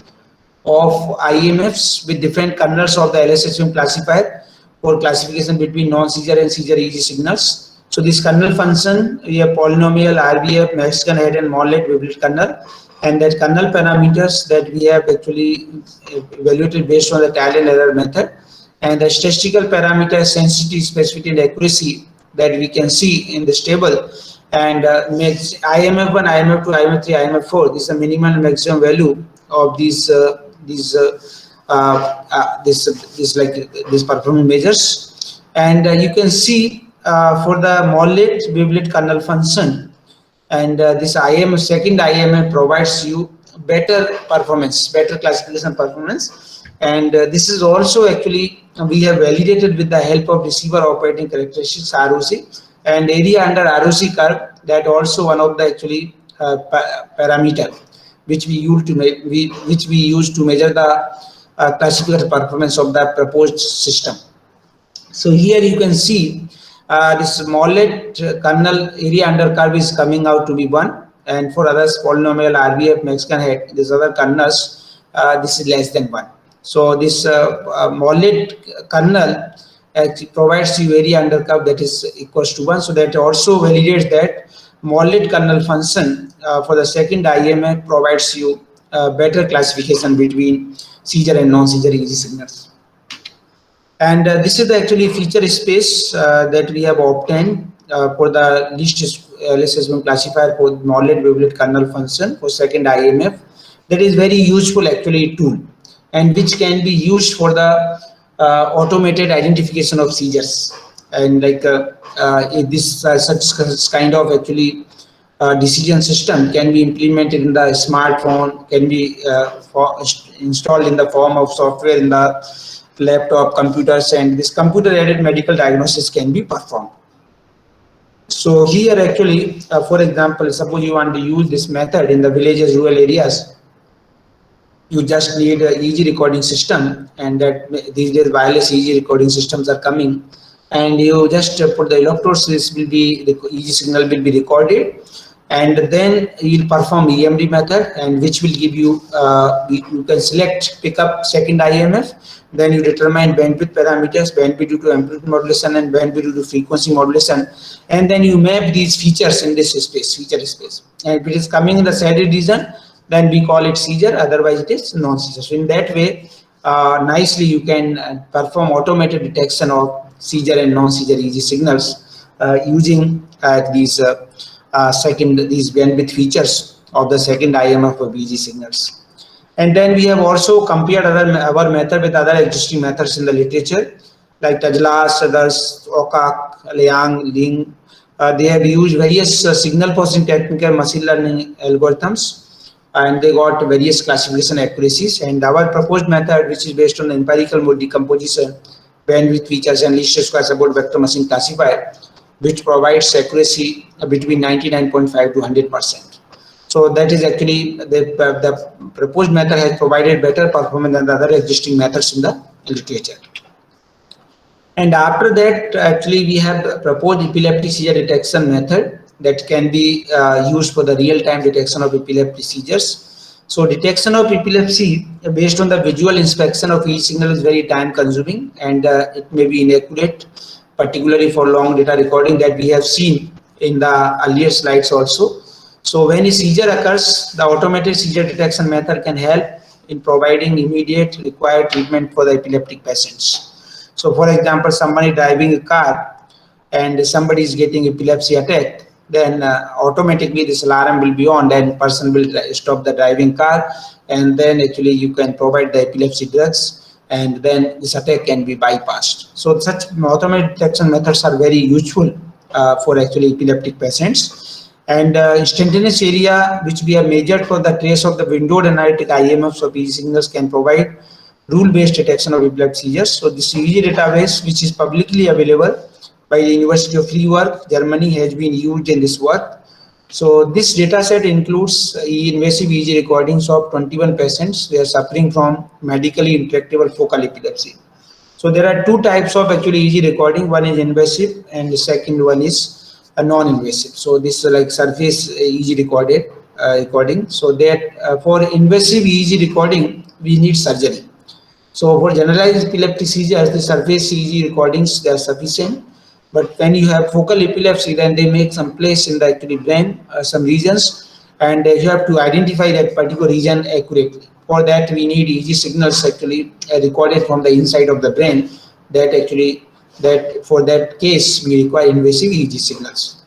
of IMFs with different kernels of the LSSVM classifier for classification between non-seizure and seizure EEG signals. So this kernel function, we have polynomial, RBF, Mexican head, and Morlet wavelet kernel, and that kernel parameters that we have actually evaluated based on the trial and error method, and the statistical parameters, sensitivity, specificity, and accuracy that we can see in this table. And IMF1, IMF2, IMF3, IMF4, this is the minimum and maximum value of these performance measures. And you can see for the Morlet wavelet kernel function, and this second IMF provides you better performance, better classification performance, and this is also actually we have validated with the help of receiver operating characteristics ROC and area under ROC curve, that also one of the actually parameter which we use to measure the classification performance of the proposed system. So here you can see this Morlet kernel area under curve is coming out to be 1, and for others polynomial, RBF, Mexican head, these other kernels, this is less than 1. So this Morlet kernel provides you area under curve that is equals to 1. So that also validates that Morlet kernel function for the second IMF provides you better classification between seizure and non-seizure EEG signals. And this is the actually feature space that we have obtained for the least LSSVM classifier for Morlet wavelet kernel function for second IMF, that is very useful actually tool, and which can be used for the automated identification of seizures. And like if this such kind of actually decision system can be implemented in the smartphone, can be installed in the form of software in the laptop computers, and this computer aided medical diagnosis can be performed. So here actually, for example, suppose you want to use this method in the villages, rural areas, you just need a EEG recording system, and that these days wireless EEG recording systems are coming, and you just put the electrodes, this will be, the EEG signal will be recorded, and then you'll perform EMD method, and which will give you, you can select pick up second IMF, then you determine bandwidth parameters, bandwidth due to amplitude modulation and bandwidth due to frequency modulation, and then you map these features in this space, feature space, and if it is coming in the shaded region, then we call it seizure, otherwise it is non-seizure. So in that way, nicely you can perform automated detection of seizure and non-seizure EEG signals using these these bandwidth features of the second IMF of EEG signals. And then we have also compared our method with other existing methods in the literature, like Tajlas, others, Okak, Liang, Ling. They have used various signal processing technique and machine learning algorithms, and they got various classification accuracies. And our proposed method, which is based on empirical mode decomposition, bandwidth features, and least square support vector machine classifier, which provides accuracy between 99.5 to 100%. So that is actually the proposed method has provided better performance than the other existing methods in the literature. And after that, actually we have proposed epileptic seizure detection method that can be used for the real-time detection of epileptic seizures. So detection of epilepsy based on the visual inspection of each signal is very time consuming, and it may be inaccurate, particularly for long data recording that we have seen in the earlier slides also. So when a seizure occurs, the automated seizure detection method can help in providing immediate required treatment for the epileptic patients. So for example, somebody driving a car and somebody is getting epilepsy attack, then automatically this alarm will be on, and person will stop the driving car, and then actually you can provide the epilepsy drugs, and then this attack can be bypassed. So such automated detection methods are very useful for actually epileptic patients. And instantaneous area, which we have measured for the trace of the windowed analytic IMFs of EEG signals, can provide rule-based detection of epilepsy seizures. So this EEG database, which is publicly available by the University of Freiburg, Germany, has been used in this work. So this data set includes invasive EEG recordings of 21 patients. They are suffering from medically intractable focal epilepsy. So there are two types of actually EEG recording. One is invasive, and the second one is a non-invasive. So this is like surface EEG recording. So that for invasive EEG recording, we need surgery. So for generalized epileptic seizures, the surface EEG recordings, they are sufficient. But when you have focal epilepsy, then they make some place in the actually brain, some regions, and you have to identify that particular region accurately. For that, we need EEG signals actually recorded from the inside of the brain. That for that case, we require invasive EEG signals.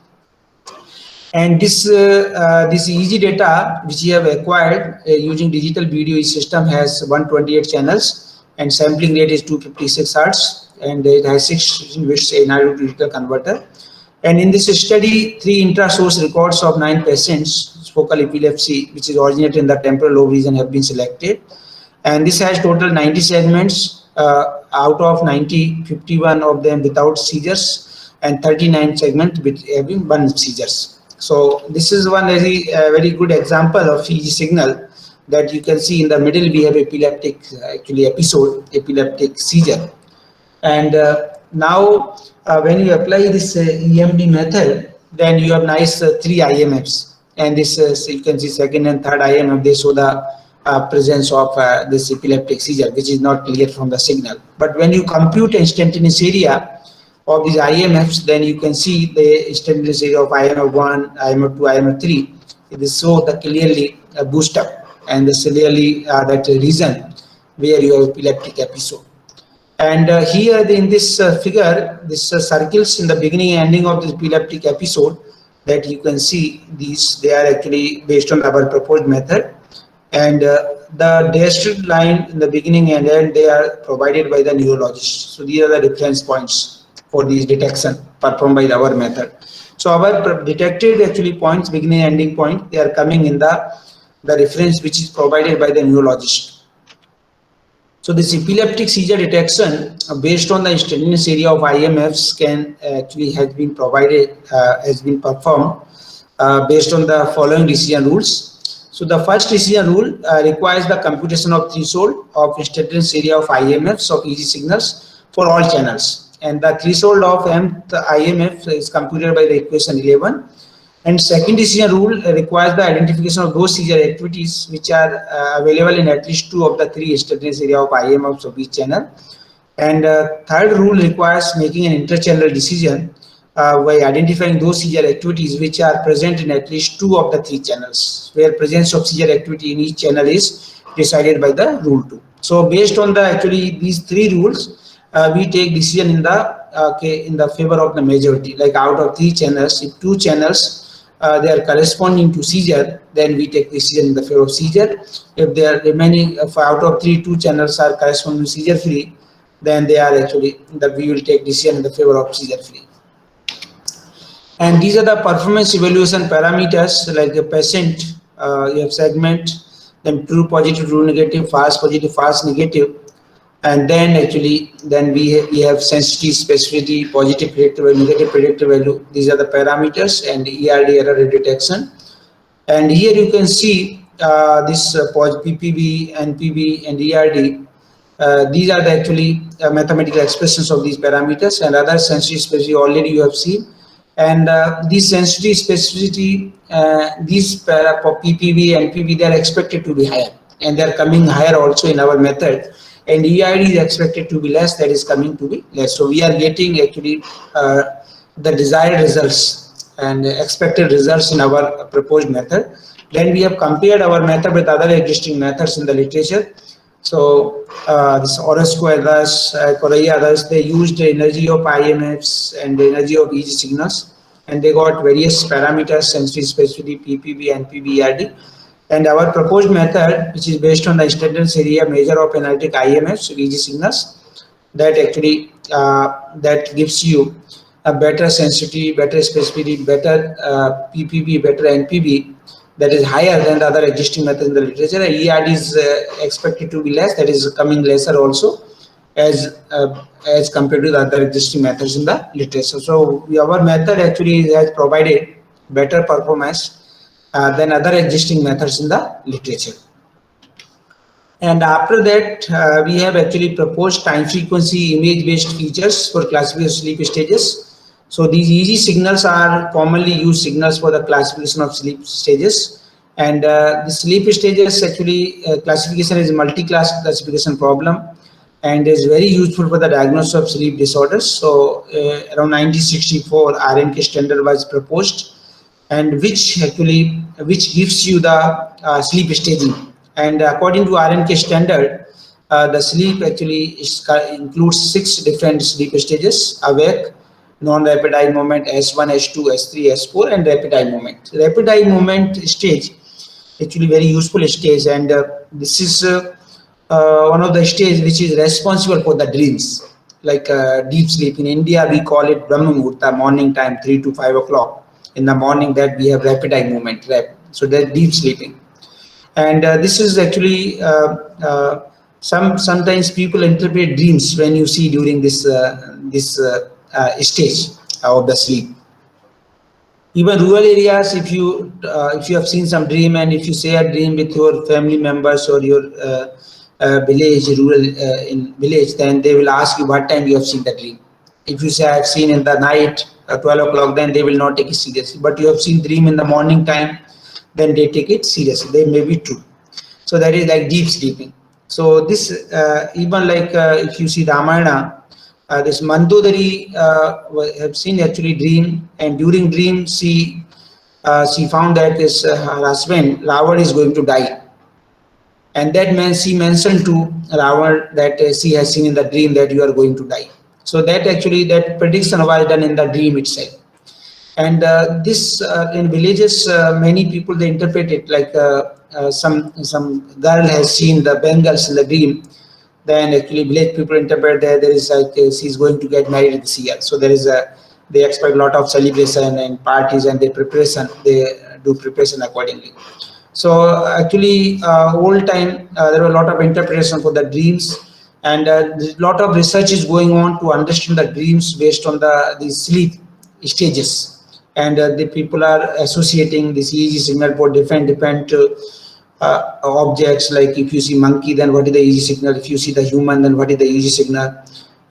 And this EEG data, which we have acquired using digital video system, has 128 channels, and sampling rate is 256 Hertz, and it has 6 bits analog to digital converter. And in this study, 3 intra-source records of 9 patients focal epilepsy, which is originated in the temporal lobe region, have been selected. And this has total 90 segments. Out of 90, 51 of them without seizures, and 39 segments with having 1 seizures. So this is one very good example of EEG signal that you can see. In the middle we have epileptic epileptic seizure. And now when you apply this EMD method, then you have nice 3 IMFs, and this you can see second and third IMF, they show the presence of this epileptic seizure, which is not clear from the signal. But when you compute instantaneous area of these IMFs, then you can see the instantaneous area of IMF1, IMF2, IMF3. It is so the clearly boost up, and this clearly that region where you have epileptic episode. And here in this figure, this circles in the beginning and ending of this epileptic episode, that you can see these, they are actually based on our proposed method. And the dashed line in the beginning and end, they are provided by the neurologist. So these are the reference points for these detection performed by our method. So our detected actually points, beginning and ending point, they are coming in the reference which is provided by the neurologist. So this epileptic seizure detection based on the instantaneous area of IMFs can actually has been performed based on the following decision rules. So the first decision rule requires the computation of threshold of instantaneous area of IMFs of EG signals for all channels, and the threshold of mth IMF is computed by the equation 11. And second decision rule requires the identification of those seizure activities which are available in at least two of the three instantaneous area of IMFs of each channel. And third rule requires making an interchannel decision by identifying those seizure activities which are present in at least two of the three channels, where presence of seizure activity in each channel is decided by the rule 2. So based on the actually these three rules, we take decision in the favor of the majority. Like out of three channels, if two channels they are corresponding to seizure, then we take decision in the favor of seizure. If they are remaining, if out of two channels are corresponding to seizure free, then they are actually that we will take decision in the favor of seizure free. And these are the performance evaluation parameters, like a patient, you have segment, then true positive, true negative, false positive, false negative, and then actually then we have sensitivity, specificity, positive predictive value, negative predictive value. These are the parameters, and ERD, error rate detection. And here you can see this PPB, NPB, and ERD. These are the actually mathematical expressions of these parameters, and other sensitivity, specificity already you have seen. And these sensitivity, specificity, these for PPB and NPB, they are expected to be higher, and they are coming higher also in our method. And EID is expected to be less, that is coming to be less. So we are getting actually the desired results and expected results in our proposed method. Then we have compared our method with other existing methods in the literature. So this Orozco others, Correa others, they used the energy of IMFs and the energy of EG signals, and they got various parameters, sensitivity, specificity, PPB, NPB, ERD. And our proposed method, which is based on the instantaneous area measure of analytic IMFs, EG signals, that actually that gives you a better sensitivity, better specificity, better PPB, better NPB, that is higher than the other existing methods in the literature. ERD is expected to be less, that is coming lesser also as compared to the other existing methods in the literature. So our method actually has provided better performance than other existing methods in the literature. And after that, we have actually proposed time frequency image-based features for classification of sleep stages. So these EG signals are commonly used signals for the classification of sleep stages. And the sleep stages actually classification is a multi-class classification problem, and is very useful for the diagnosis of sleep disorders. So around 1964, RNK standard was proposed, and which gives you the sleep staging. And according to RNK standard, the sleep actually includes 6 different sleep stages: awake, non-rapid eye movement, S1, S2, S3, S4, and rapid eye movement. Rapid eye movement stage actually very useful stage, and this is one of the stages which is responsible for the dreams, like deep sleep. In India, we call it Brahma Muhurta, morning time, 3 to 5 o'clock in the morning, that we have rapid eye movement. So that's deep sleeping. And this is actually sometimes people interpret dreams when you see during this stage of the sleep. Even rural areas, if you have seen some dream, and if you say a dream with your family members or your village, rural in village, then they will ask you what time you have seen the dream. If you say I have seen in the night 12 o'clock, then they will not take it seriously. But you have seen dream in the morning time, then they take it seriously. They may be true. So that is like deep sleeping. So this even like if you see Ramayana, this Mandodari have seen actually dream, and during dream she found that this her husband Ravan is going to die, and that means she mentioned to Ravan that she has seen in the dream that you are going to die. So that actually that prediction was done in the dream itself. And this in villages, many people they interpret it like some girl has seen the Bengals in the dream, then actually village people interpret that there is like she's going to get married this year. So there is a, they expect a lot of celebration and parties, and they do preparation accordingly. So actually, old time there were a lot of interpretation for the dreams, and a lot of research is going on to understand the dreams based on the sleep stages, and the people are associating this EEG signal for different objects. Like if you see monkey, then what is the EEG signal? If you see the human, then what is the EEG signal?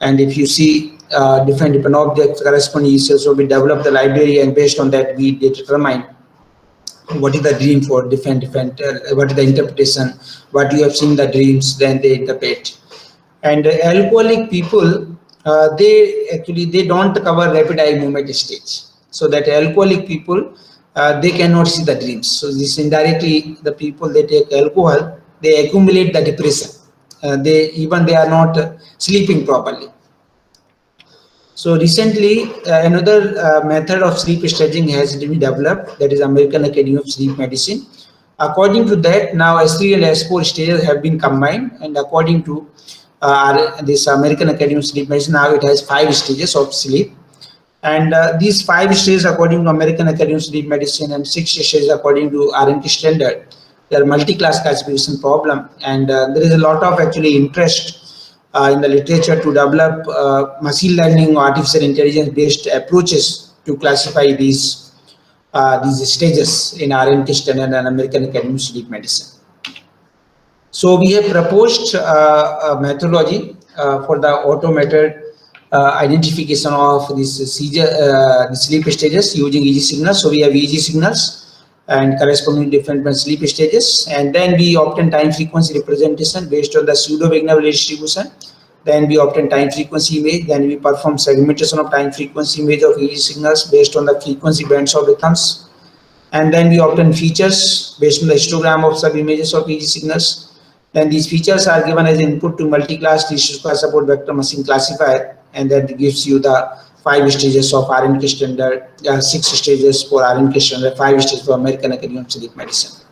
And if you see different objects corresponding, so we develop the library, and based on that we determine what is the dream for different what is the interpretation, what you have seen the dreams, then they interpret. And alcoholic people, they don't cover rapid eye movement stage, so that alcoholic people, they cannot see the dreams. So this indirectly, the people they take alcohol, they accumulate the depression, they are not sleeping properly. So recently, another method of sleep staging has been developed, that is American Academy of Sleep Medicine. According to that, now S3 and S4 stages have been combined, and according to this American Academy of Sleep Medicine, now it has 5 stages of sleep. And these 5 stages according to American Academy of Sleep Medicine, and 6 stages according to RNT standard, they are multi-class classification problem, and there is a lot of actually interest in the literature to develop machine learning or artificial intelligence based approaches to classify these stages in RNT standard and American Academy of Sleep Medicine. So we have proposed a methodology for the automated identification of this the sleep stages using EEG signals. So we have EEG signals and corresponding different sleep stages, and then we obtain time frequency representation based on the pseudo Wigner distribution. Then we obtain time frequency image. Then we perform segmentation of time frequency image of EEG signals based on the frequency bands of rhythms, and then we obtain features based on the histogram of sub images of EEG signals. Then these features are given as input to multi-class T-square support vector machine classifier, and that gives you the 5 stages of RNK standard, 6 stages for RNK standard, 5 stages for American Academy of Sleep Medicine.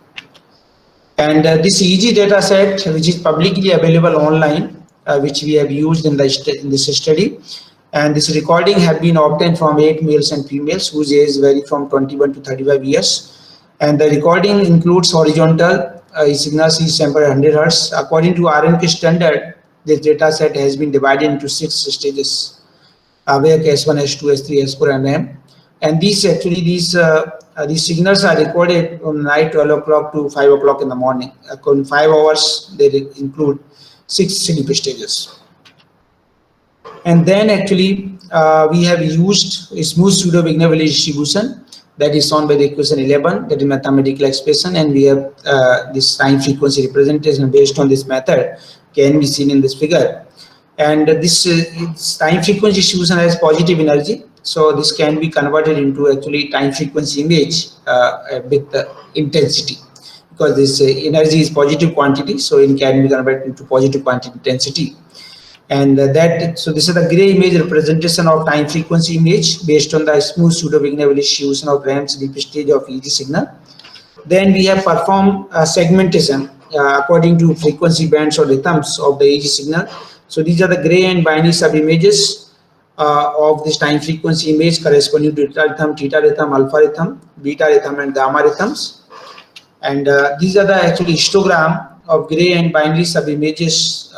And this EEG data set, which is publicly available online, which we have used in this study, and this recording have been obtained from 8 males and females whose age vary from 21 to 35 years. And the recording includes horizontal signals is sampled at 100 Hz. According to RNK standard, this data set has been divided into 6 stages. Where S1, S2, S3, S4, and M. And these signals are recorded from night 12 o'clock to 5 o'clock in the morning. In 5 hours, they include 6 sleep stages. And then actually, we have used a smooth pseudo Wigner distribution that is shown by the equation 11, that is mathematical expression, and we have this time frequency representation based on this method can be seen in this figure. And this time frequency distribution has positive energy, so this can be converted into actually time frequency image with the intensity, because this energy is positive quantity, so it can be converted into positive quantity intensity. And so this is the gray image representation of time frequency image based on the smooth pseudo Wigner distribution of REM sleep stage of EEG signal. Then we have performed segmentation according to frequency bands or rhythms of the EEG signal. So these are the gray and binary sub images of this time frequency image corresponding to delta rhythm, theta rhythm, alpha rhythm, beta rhythm, and gamma rhythms. And these are the actually histogram of gray and binary sub images,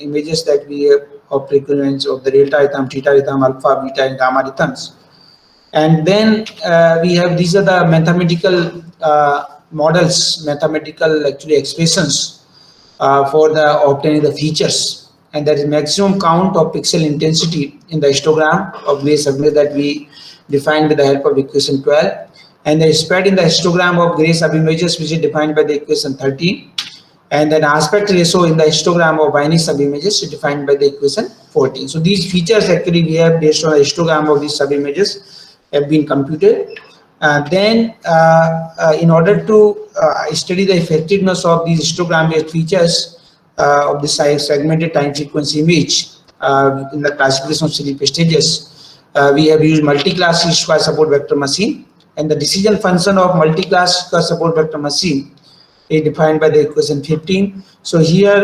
images that we have of frequency of the delta rhythm, theta rhythm, alpha, beta, and gamma rhythms. And then we have, these are the mathematical models, mathematical actually expressions for the obtaining the features. And that is maximum count of pixel intensity in the histogram of gray subimage that we defined with the help of equation 12, and the spread in the histogram of gray subimages, which is defined by the equation 13, and then aspect ratio in the histogram of binary subimages is defined by the equation 14. So these features actually we have based on the histogram of these subimages have been computed. Then in order to study the effectiveness of these histogram based features of the segmented time frequency image in the classification of sleep stages, we have used multi-class square support vector machine, and the decision function of multi-class support vector machine is defined by the equation 15. So here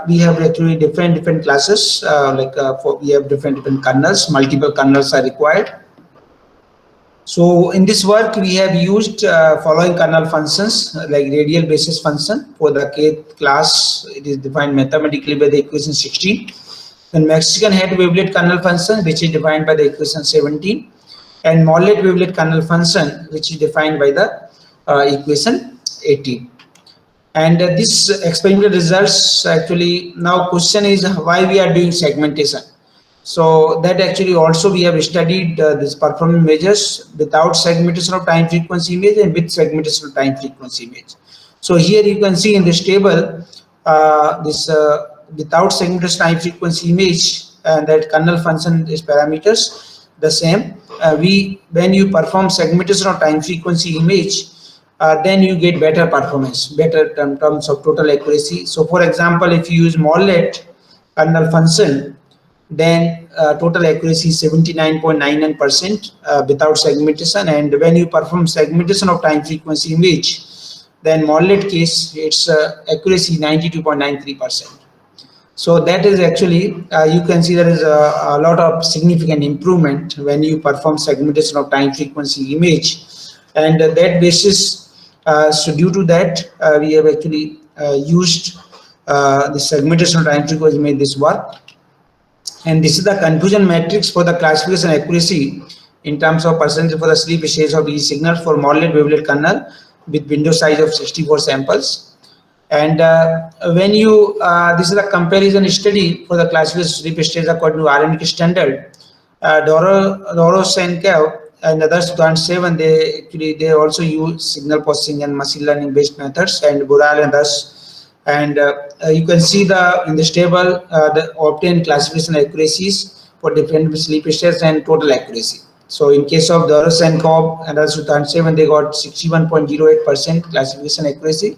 we have actually different classes, we have different kernels, multiple kernels are required. So in this work, we have used following kernel functions like radial basis function for the kth class. It is defined mathematically by the equation 16. Then Mexican head wavelet kernel function, which is defined by the equation 17, and Morlet wavelet kernel function, which is defined by the equation 18. And this experimental results actually, now question is why we are doing segmentation. So that actually also we have studied this performance measures without segmentation of time frequency image and with segmentation of time frequency image. So here you can see in this table this without segmentation time frequency image, and that kernel function is parameters the same. When you perform segmentation of time frequency image, then you get better performance, better in terms of total accuracy. So for example, if you use Morlet kernel function, then total accuracy is 79.99% without segmentation, and when you perform segmentation of time frequency image, then Morlet case its accuracy 92.93%. So that is actually you can see there is a lot of significant improvement when you perform segmentation of time frequency image, and that basis. So due to that, we have actually used the segmentation of time frequency made this work. And this is the confusion matrix for the classification accuracy in terms of percentage for the sleep stage of each signal for Morlet wavelet kernel with window size of 64 samples. And when you this is a comparison study for the classification sleep stage according to RNK standard. Dorosenko and others 2007, they also use signal processing and machine learning based methods, and Boral and others. And you can see in this table the obtained classification accuracies for different sleep states and total accuracy. So in case of Doris and Cobb and others 2007, they got 61.08% classification accuracy,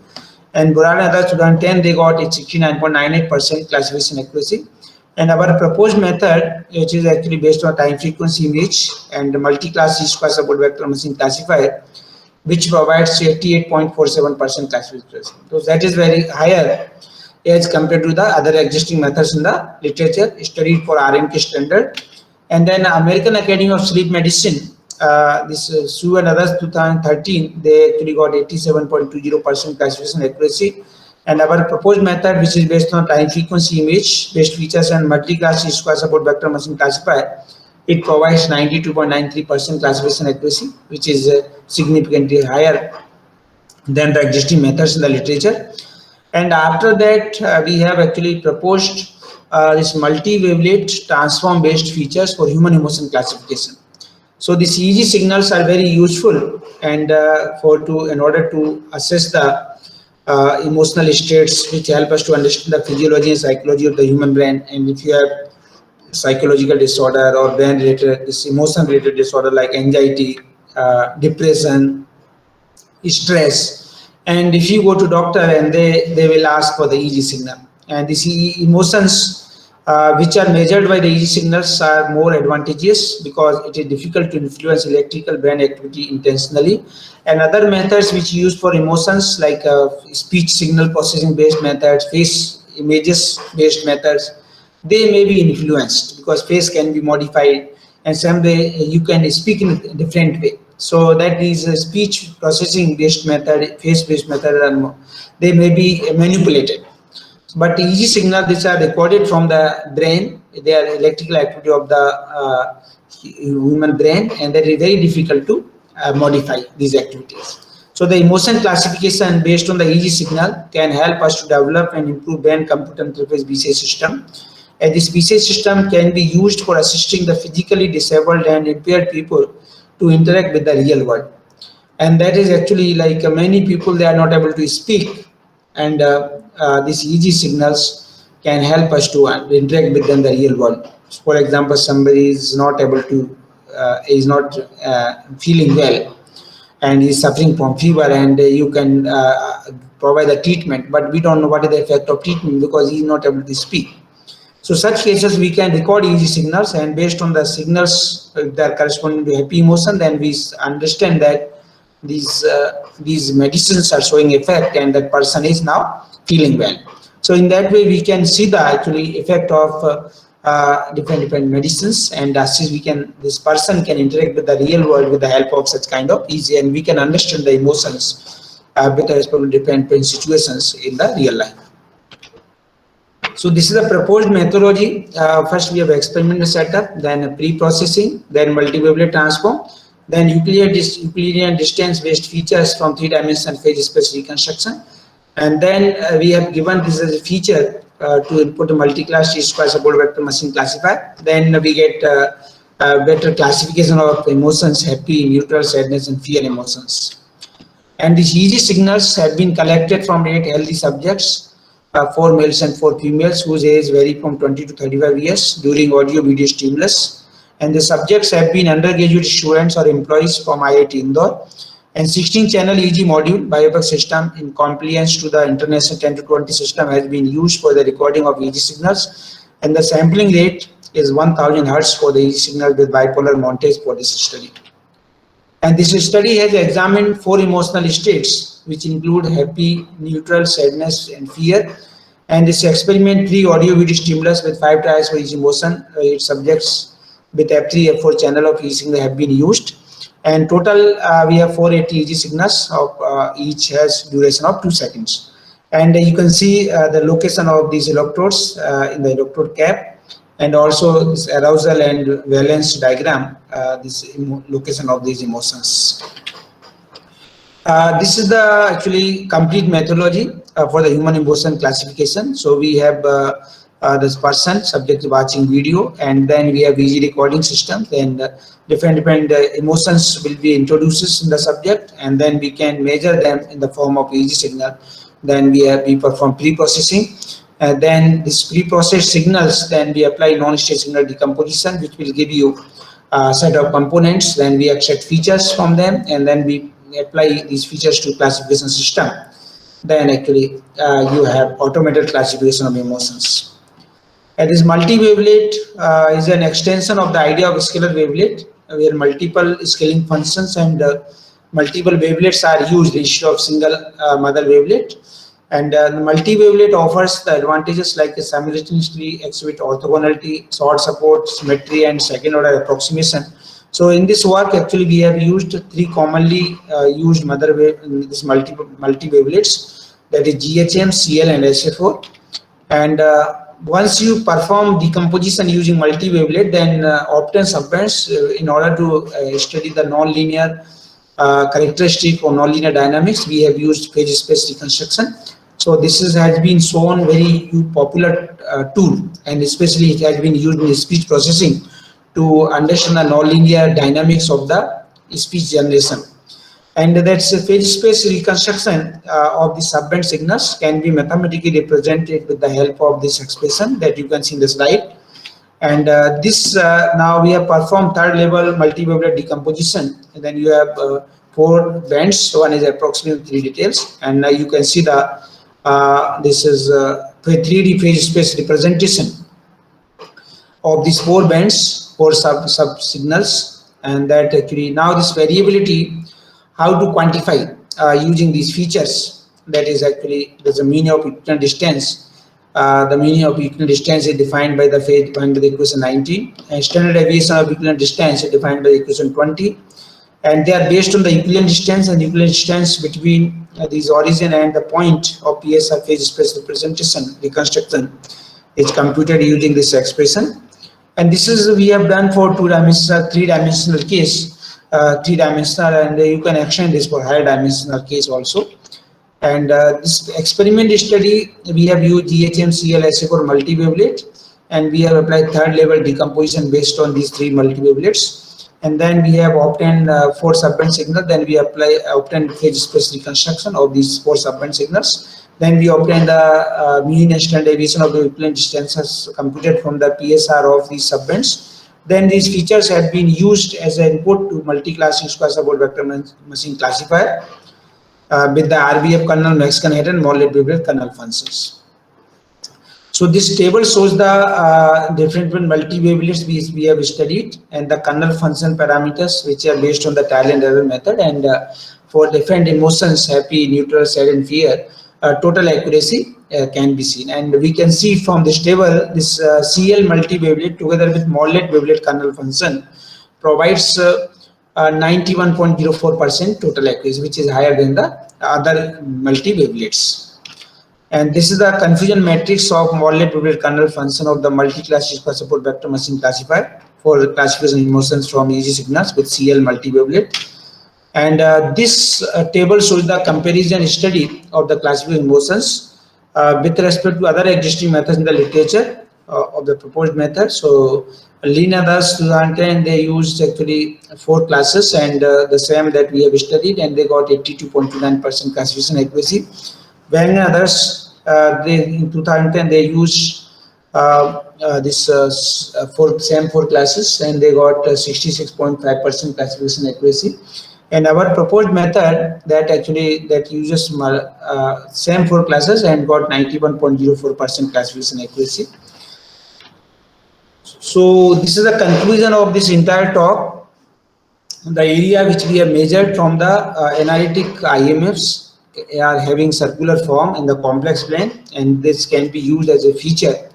and Boral and others 2010, they got 69.98% classification accuracy. And our proposed method, which is actually based on time frequency image and multi-class square support vector machine classifier, which provides 88.47% classification. So that is very higher as compared to the other existing methods in the literature studied for RNK standard. And then American Academy of Sleep Medicine, this Su and others 2013, they actually got 87.20% classification accuracy. And our proposed method, which is based on time frequency image based features and multi-class square support vector machine classifier, it provides 92.93% classification accuracy, which is significantly higher than the existing methods in the literature. And after that, we have actually proposed this multi-wavelet transform based features for human emotion classification. So these EEG signals are very useful, and in order to assess the emotional states, which help us to understand the physiology and psychology of the human brain. And if you have psychological disorder or brain related, this emotion related disorder like anxiety, depression, stress, and if you go to doctor and they will ask for the EEG signal, and these emotions which are measured by the EEG signals are more advantageous because it is difficult to influence electrical brain activity intentionally. And other methods which use for emotions like speech signal processing based methods, face images based methods, they may be influenced because face can be modified and some way you can speak in a different way. So that is a speech processing based method, face based method, and they may be manipulated. But EEG signals which are recorded from the brain, they are electrical activity of the human brain, and that is very difficult to modify these activities. So the emotion classification based on the EEG signal can help us to develop and improve brain-computer interface BCA system. And this BCA system can be used for assisting the physically disabled and impaired people to interact with the real world. And that is actually like many people, they are not able to speak, and these EEG signals can help us to interact with them in the real world. For example, somebody is not able to, is not feeling well, and is suffering from fever, and you can provide the treatment, but we don't know what is the effect of treatment because he is not able to speak. So such cases we can record EEG signals, and based on the signals that are corresponding to happy emotion, then we understand that these medicines are showing effect, and that person is now feeling well. So in that way, we can see the actually effect of different medicines, and as we can, this person can interact with the real world with the help of such kind of easy, and we can understand the emotions with respect to different situations in the real life. So this is a proposed methodology. First we have experimental setup, then pre-processing, then multi-wavelet transform, then Euclidean distance-based features from three-dimensional phase space reconstruction, and then we have given this as a feature to input a multi-class T-square support vector machine classifier. Then we get better classification of emotions: happy, neutral, sadness, and fear emotions. And these EEG signals have been collected from 8 healthy subjects, 4 males and 4 females, whose age vary from 20 to 35 years during audio-video stimulus. And the subjects have been undergraduate students or employees from IIIT Indore. And 16-channel EEG module biopac system in compliance to the international 10 to 20 system has been used for the recording of EEG signals. And the sampling rate is 1000 Hertz for the EEG signal with bipolar montage for this study. And this study has examined 4 emotional states, which include happy, neutral, sadness, and fear. And this experiment 3 audio-video stimulus with 5 trials for each emotion. 8 subjects with F3, F4 channel of each signal have been used. And total, we have 480 EEG signals of each has duration of 2 seconds. And you can see the location of these electrodes in the electrode cap, and also this arousal and valence diagram, this location of these emotions. This is the actually complete methodology for the human emotion classification. So we have this person, subject watching video, and then we have EEG recording system, and different emotions will be introduced in the subject, and then we can measure them in the form of EEG signal. Then we perform pre-processing. Then this pre-processed signals, then we apply non-state signal decomposition, which will give you a set of components. Then we extract features from them, and then we apply these features to classification system. Then actually you have automated classification of emotions. And this multi-wavelet is an extension of the idea of scalar wavelet, where multiple scaling functions and multiple wavelets are used instead of single mother wavelet. And the multi-wavelet offers the advantages like a simultaneously exhibit orthogonality, short support, symmetry, and second order approximation. So in this work, actually, we have used 3 commonly used mother wave in this multi-wavelets, that is GHM, CL, and SA4. And once you perform decomposition using multi-wavelet, then obtain subbands in order to study the non-linear characteristic or nonlinear dynamics. We have used phase space reconstruction. So this has been shown very popular tool, and especially it has been used in speech processing to understand the nonlinear dynamics of the speech generation. And that's a phase space reconstruction of the subband signals can be mathematically represented with the help of this expression that you can see in the slide. And this now we have performed 3rd level multi-wavelet decomposition, and then you have 4 bands. One is approximately 3 details, and now you can see the this is a 3D phase space representation of these 4 bands, 4 sub signals, and that actually now this variability, how to quantify using these features. That is actually there's a mean of equivalent distance. The mean of equivalent distance is defined by the phase defined by the equation 19, and standard deviation of equivalent distance is defined by the equation 20. And they are based on the equivalent distance, and equivalent distance between these origin and the point of PSR phase space representation reconstruction is computed using this expression. And this is we have done for 2-dimensional, 3-dimensional case, 3-dimensional, and you can extend this for higher dimensional case also. And this experiment study, we have used GHM-CL for multi-wavelet, and we have applied 3rd level decomposition based on these 3 multi-wavelets. And then we have obtained 4 subband signals. Then we obtained phase space reconstruction of these 4 subband signals. Then we obtained the mean and standard deviation of the equivalent distances computed from the PSR of these subbands. Then these features have been used as an input to multi-class square support vector machine classifier with the RBF kernel, Mexican head, and Morley wavelet kernel functions. So this table shows the different multi-wavelets we have studied, and the kernel function parameters which are based on the trial and error method, and for different emotions, happy, neutral, sad, and fear, total accuracy can be seen. And we can see from this table, this CL multi-wavelet together with Morlet wavelet kernel function provides 91.04% total accuracy, which is higher than the other multi-wavelets. And this is the confusion matrix of Morlet wavelet kernel function of the multi-class support vector machine classifier for classification emotions from EEG signals with CL multi-wavelet. And this table shows the comparison study of the classification emotions with respect to other existing methods in the literature of the proposed method. So Lean others 2010 they used actually 4 classes and the same that we have studied, and they got 82.29% classification accuracy. Wang and others they in 2010 they used this same 4 classes and they got 66.5% classification accuracy. And our proposed method that uses same 4 classes and got 91.04% classification accuracy. So this is the conclusion of this entire talk. The area which we have measured from the analytic IMFs are having circular form in the complex plane, and this can be used as a feature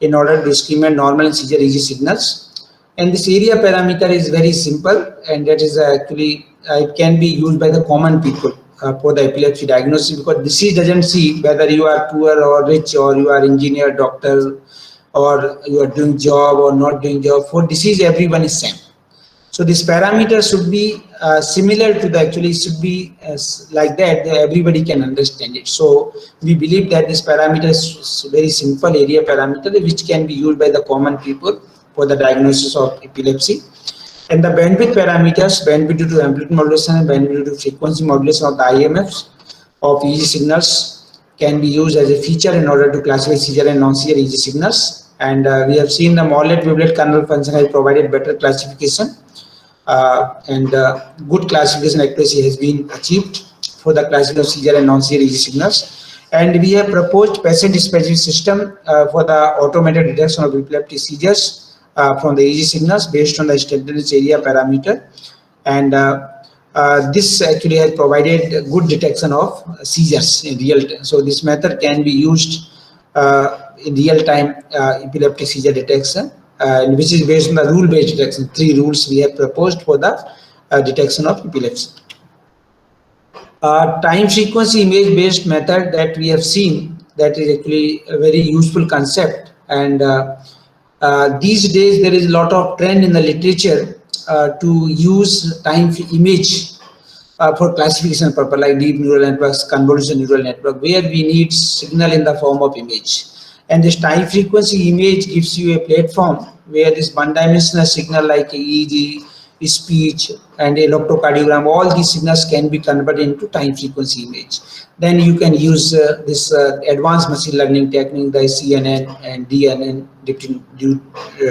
in order to discriminate normal and seizure EEG signals. And this area parameter is very simple, and that is actually it can be used by the common people for the epilepsy diagnosis, because disease doesn't see whether you are poor or rich or you are engineer, doctor, or you are doing job or not doing job. For disease, everyone is same. So this parameter should be similar to the actually should be like that everybody can understand it. So we believe that this parameter is very simple area parameter which can be used by the common people for the diagnosis of epilepsy. And the bandwidth parameters, bandwidth due to amplitude modulation and bandwidth due to frequency modulation of the IMFs of EEG signals can be used as a feature in order to classify seizure and non-seizure EEG signals. And we have seen the Morlet wavelet kernel function has provided better classification. And good classification accuracy has been achieved for the classification of seizure and non-seizure EEG signals. And we have proposed patient-specific system for the automated detection of epileptic seizures from the EEG signals based on the standardized area parameter. And this actually has provided good detection of seizures in real time. So this method can be used in real time epileptic seizure detection. Which is based on the rule-based detection. 3 rules we have proposed for the detection of epilepsy. Time frequency image-based method that we have seen, that is actually a very useful concept. And these days there is a lot of trend in the literature to use time image for classification purpose, like deep neural networks, convolutional neural network, where we need signal in the form of image. And this time frequency image gives you a platform where this one-dimensional signal like EEG, speech, and electrocardiogram, all these signals can be converted into time frequency image. Then you can use this advanced machine learning technique, the CNN and DNN,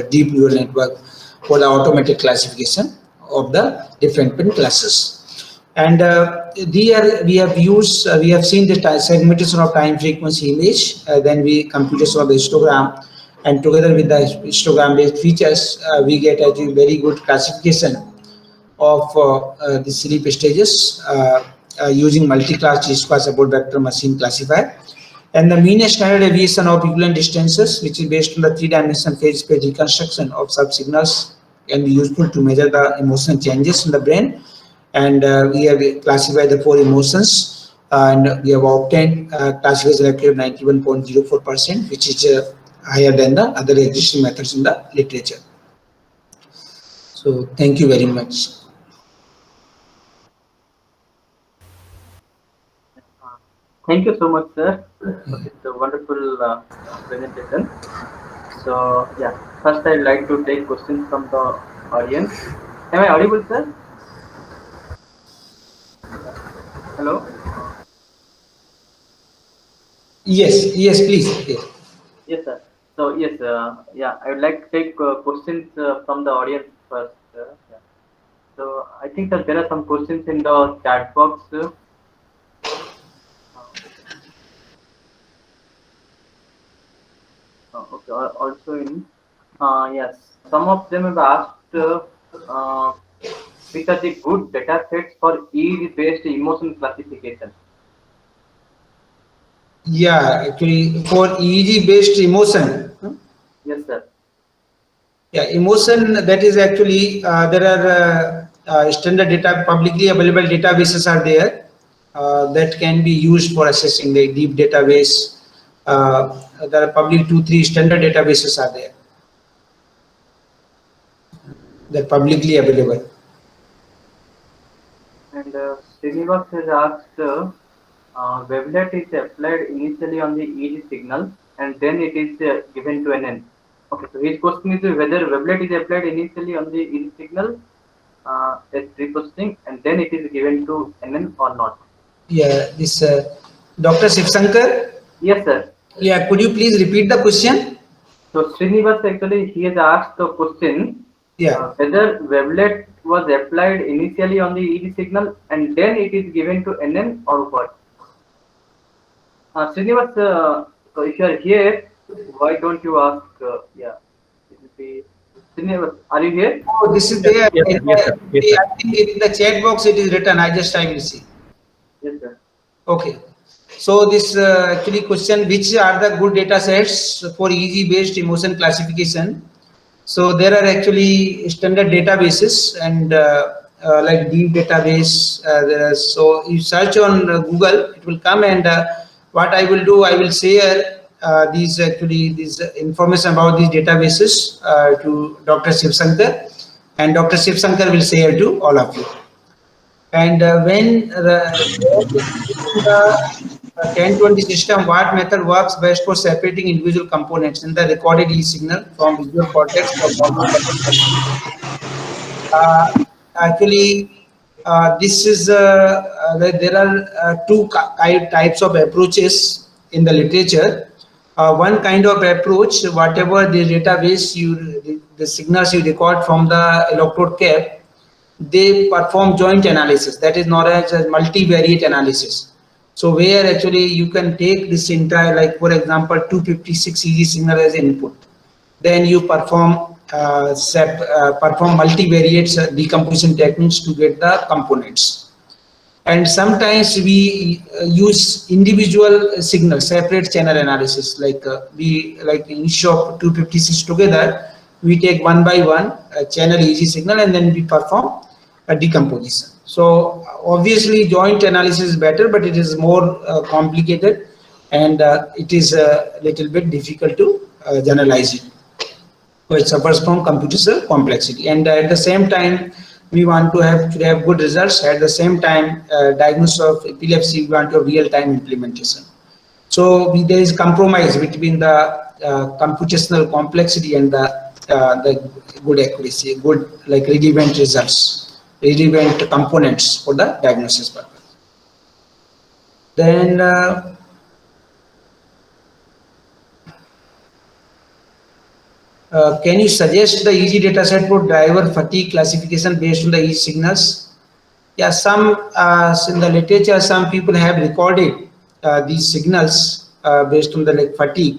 deep neural network, for the automatic classification of the different pin classes. And there we have seen the segmentation of time frequency image, then we computation of the histogram, and together with the histogram based features, we get a very good classification of the sleep stages using multi-class G-square support vector machine classifier. And the mean standard deviation of equivalent distances, which is based on the 3-dimensional phase space reconstruction of sub-signals, can be useful to measure the emotional changes in the brain. And we have classified the 4 emotions, and we have obtained classification accuracy of 91.04%, which is higher than the other existing methods in the literature. So thank you very much. Thank you so much, sir, for this wonderful presentation. So yeah, first I'd like to take questions from the audience. Am I audible, sir? Hello? Yes, please. Yes. Yes, sir. So yes, yeah, I would like to take questions from the audience first. Yeah. So I think that there are some questions in the chat box. Okay, also in yes, some of them have asked. which are the good data sets for EEG-based emotion classification? Yeah, actually, for EEG based emotion. Yes, sir. Yeah, emotion, that is actually there are standard data, publicly available databases are there that can be used for assessing the deep database. There are public 2-3 standard databases are there. They're publicly available. And Srinivas has asked, wavelet is applied initially on the EEG signal and then it is given to NN. Okay, so his question is whether wavelet is applied initially on the EEG signal as pre-processing and then it is given to NN or not. Yeah, this Dr. Shivsankar. Yes, sir. Yeah, could you please repeat the question? So Srinivas actually he has asked the question Yeah. whether wavelet was applied initially on the EEG signal and then it is given to NN or what. Srinivas, so if you are here, why don't you ask? Yeah, it will be Srinivas. Are you here? Oh, this is Yes, there. yes, sir. Yes, sir. Yes, sir. I think in the chat box it is written. I will see. Yes, sir. Okay. So this actually question, which are the good data sets for EEG based emotion classification? So there are actually standard databases and like deep database. So you search on Google, it will come, and what I will do, I will share these information about these databases to Dr. Shivsankar, and Dr. Shivsankar will share to all of you. And when the 1020 system, what method works best for separating individual components in the recorded E signal from visual cortex for uh, actually, this is there are two types of approaches in the literature. One kind of approach, whatever the database the signals you record from the electrode cap, they perform joint analysis, that is known as a multivariate analysis. So where actually you can take this entire, like for example 256 EG signal as input, then you perform multivariate decomposition techniques to get the components. And sometimes we use individual signals, separate channel analysis, like instead of 256 together, we take one by one channel EG signal and then we perform a decomposition. So obviously joint analysis is better, but it is more complicated, and it is a little bit difficult to generalize it. So it suffers from computational complexity, and at the same time we want to have good results. At the same time, diagnosis of epilepsy, we want a real-time implementation. So there is compromise between the computational complexity and the good accuracy, good like relevant results, relevant components for the diagnosis purpose. Then can you suggest the EEG dataset for driver fatigue classification based on the EEG signals? Yeah, some in the literature, some people have recorded these signals based on the fatigue,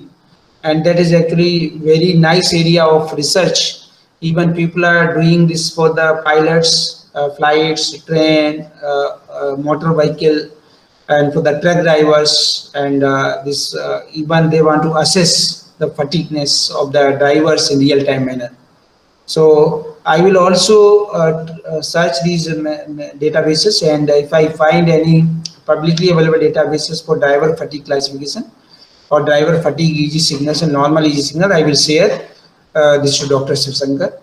and that is actually very nice area of research. Even people are doing this for the pilots, flights, train, motor vehicle, and for the truck drivers, and even they want to assess the fatigueness of the drivers in real-time manner. So I will also search these databases, and if I find any publicly available databases for driver fatigue classification or driver fatigue EEG signals and normal EEG signal, I will share this to Dr. Shivsankar.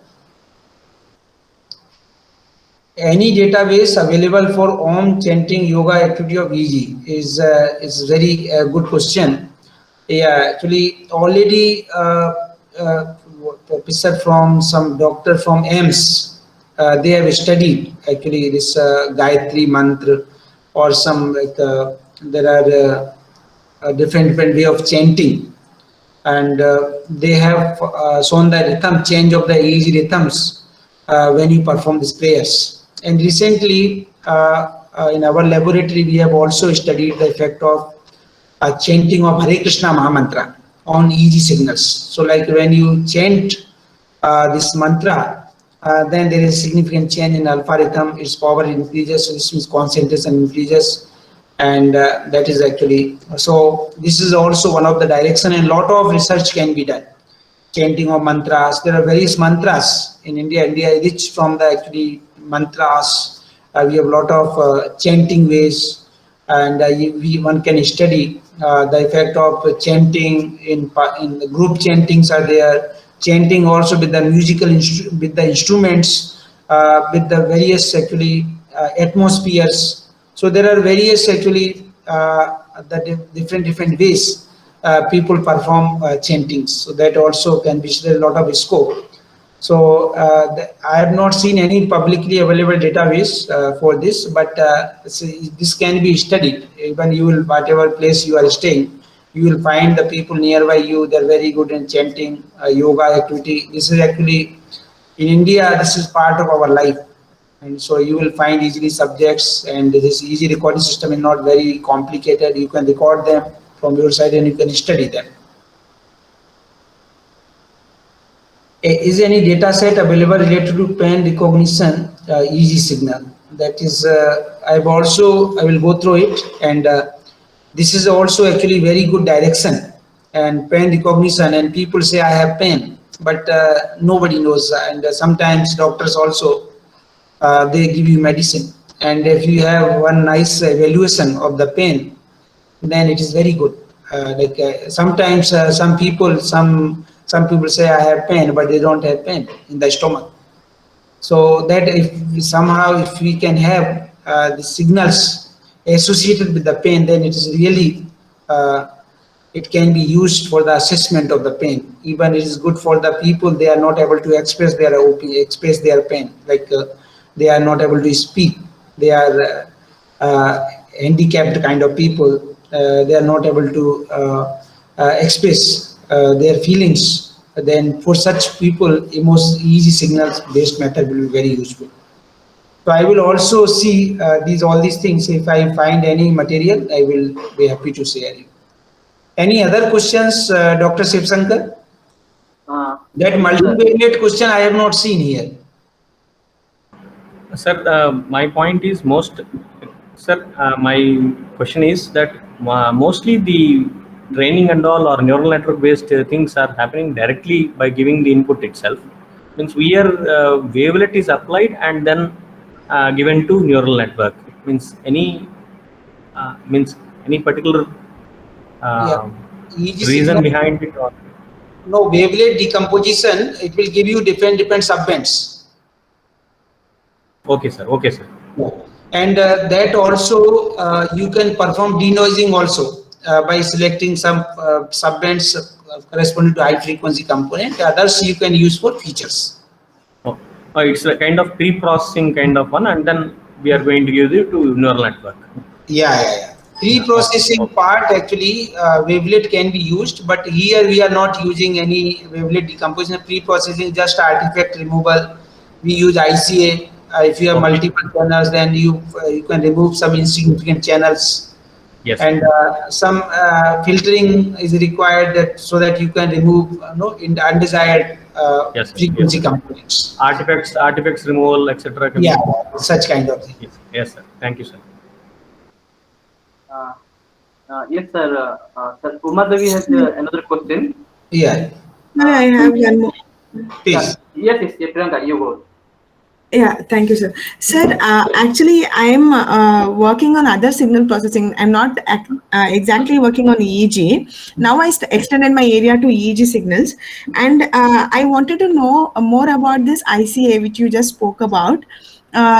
Any database available for Om chanting yoga activity of EEG is very good question. Yeah, actually already professor from some doctor from AIMS, they have studied actually this Gayatri mantra or some there are different way of chanting, and they have shown the rhythm change of the EEG rhythms when you perform these prayers. And recently in our laboratory we have also studied the effect of chanting of Hare Krishna Mahamantra on EEG signals. So like when you chant this mantra, then there is significant change in alpha rhythm, its power increases, so this means concentration increases, and that is actually, so this is also one of the direction, and lot of research can be done. Chanting of mantras, there are various mantras in India. India is rich from the actually mantras. We have a lot of chanting ways, and one can study the effect of chanting in the group chantings are there. Chanting also with the with the instruments, with the various actually atmospheres. So there are various actually different ways people perform chantings. So that also can be, there is a lot of scope. So I have not seen any publicly available database for this, but this can be studied. Even you will, whatever place you are staying, you will find the people nearby you. They are very good in chanting, yoga activity. This is actually in India. This is part of our life, and so you will find easily subjects. And this easy recording system is not very complicated. You can record them from your side, and you can study them. Is any data set available related to pain recognition EEG signal? That is, I will go through it, and this is also actually very good direction and pain recognition. And people say I have pain, but nobody knows. And sometimes doctors also they give you medicine, and if you have one nice evaluation of the pain, then it is very good. Sometimes some people say I have pain, but they don't have pain in the stomach. So that if we can have the signals associated with the pain, then it is really it can be used for the assessment of the pain. Even it is good for the people, they are not able to express their pain, they are not able to speak, they are handicapped kind of people, they are not able to express their feelings. Then for such people, easy signals based method will be very useful. So I will also see all these things. If I find any material, I will be happy to share you. Any other questions, Dr. Shivsankar? That Yes, sir. multivariate question I have not seen here. Sir, my point is my question is that mostly the training and all or neural network based things are happening directly by giving the input itself. Means here wavelet is applied and then given to neural network. Means any particular EEG reason signal, behind it, or no, wavelet decomposition, it will give you different subbands. okay, sir. Okay, sir. Yeah. And that also you can perform denoising also by selecting some subbands corresponding to high frequency component. Others you can use for features. Oh, it's a kind of pre-processing kind of one, and then we are going to give it to neural network. Yeah. Pre-processing Okay. part actually wavelet can be used, but here we are not using any wavelet decomposition. Pre-processing just artifact removal. We use ICA. If you have Okay. multiple channels, then you can remove some insignificant channels. Yes. And some filtering is required so that you can remove undesired Yes, frequency yes. components. Artifacts removal, etc. Yeah, such kind of thing. Yes, sir. Thank you, sir. Yes, sir. Sir, Uma Devi has another question. Yeah, I have one more. please. Yes, Priyanka, you go. Yeah, thank you, sir. Sir, actually, I'm working on other signal processing. I'm not exactly working on EEG. Now I extended my area to EEG signals, and I wanted to know more about this ICA, which you just spoke about.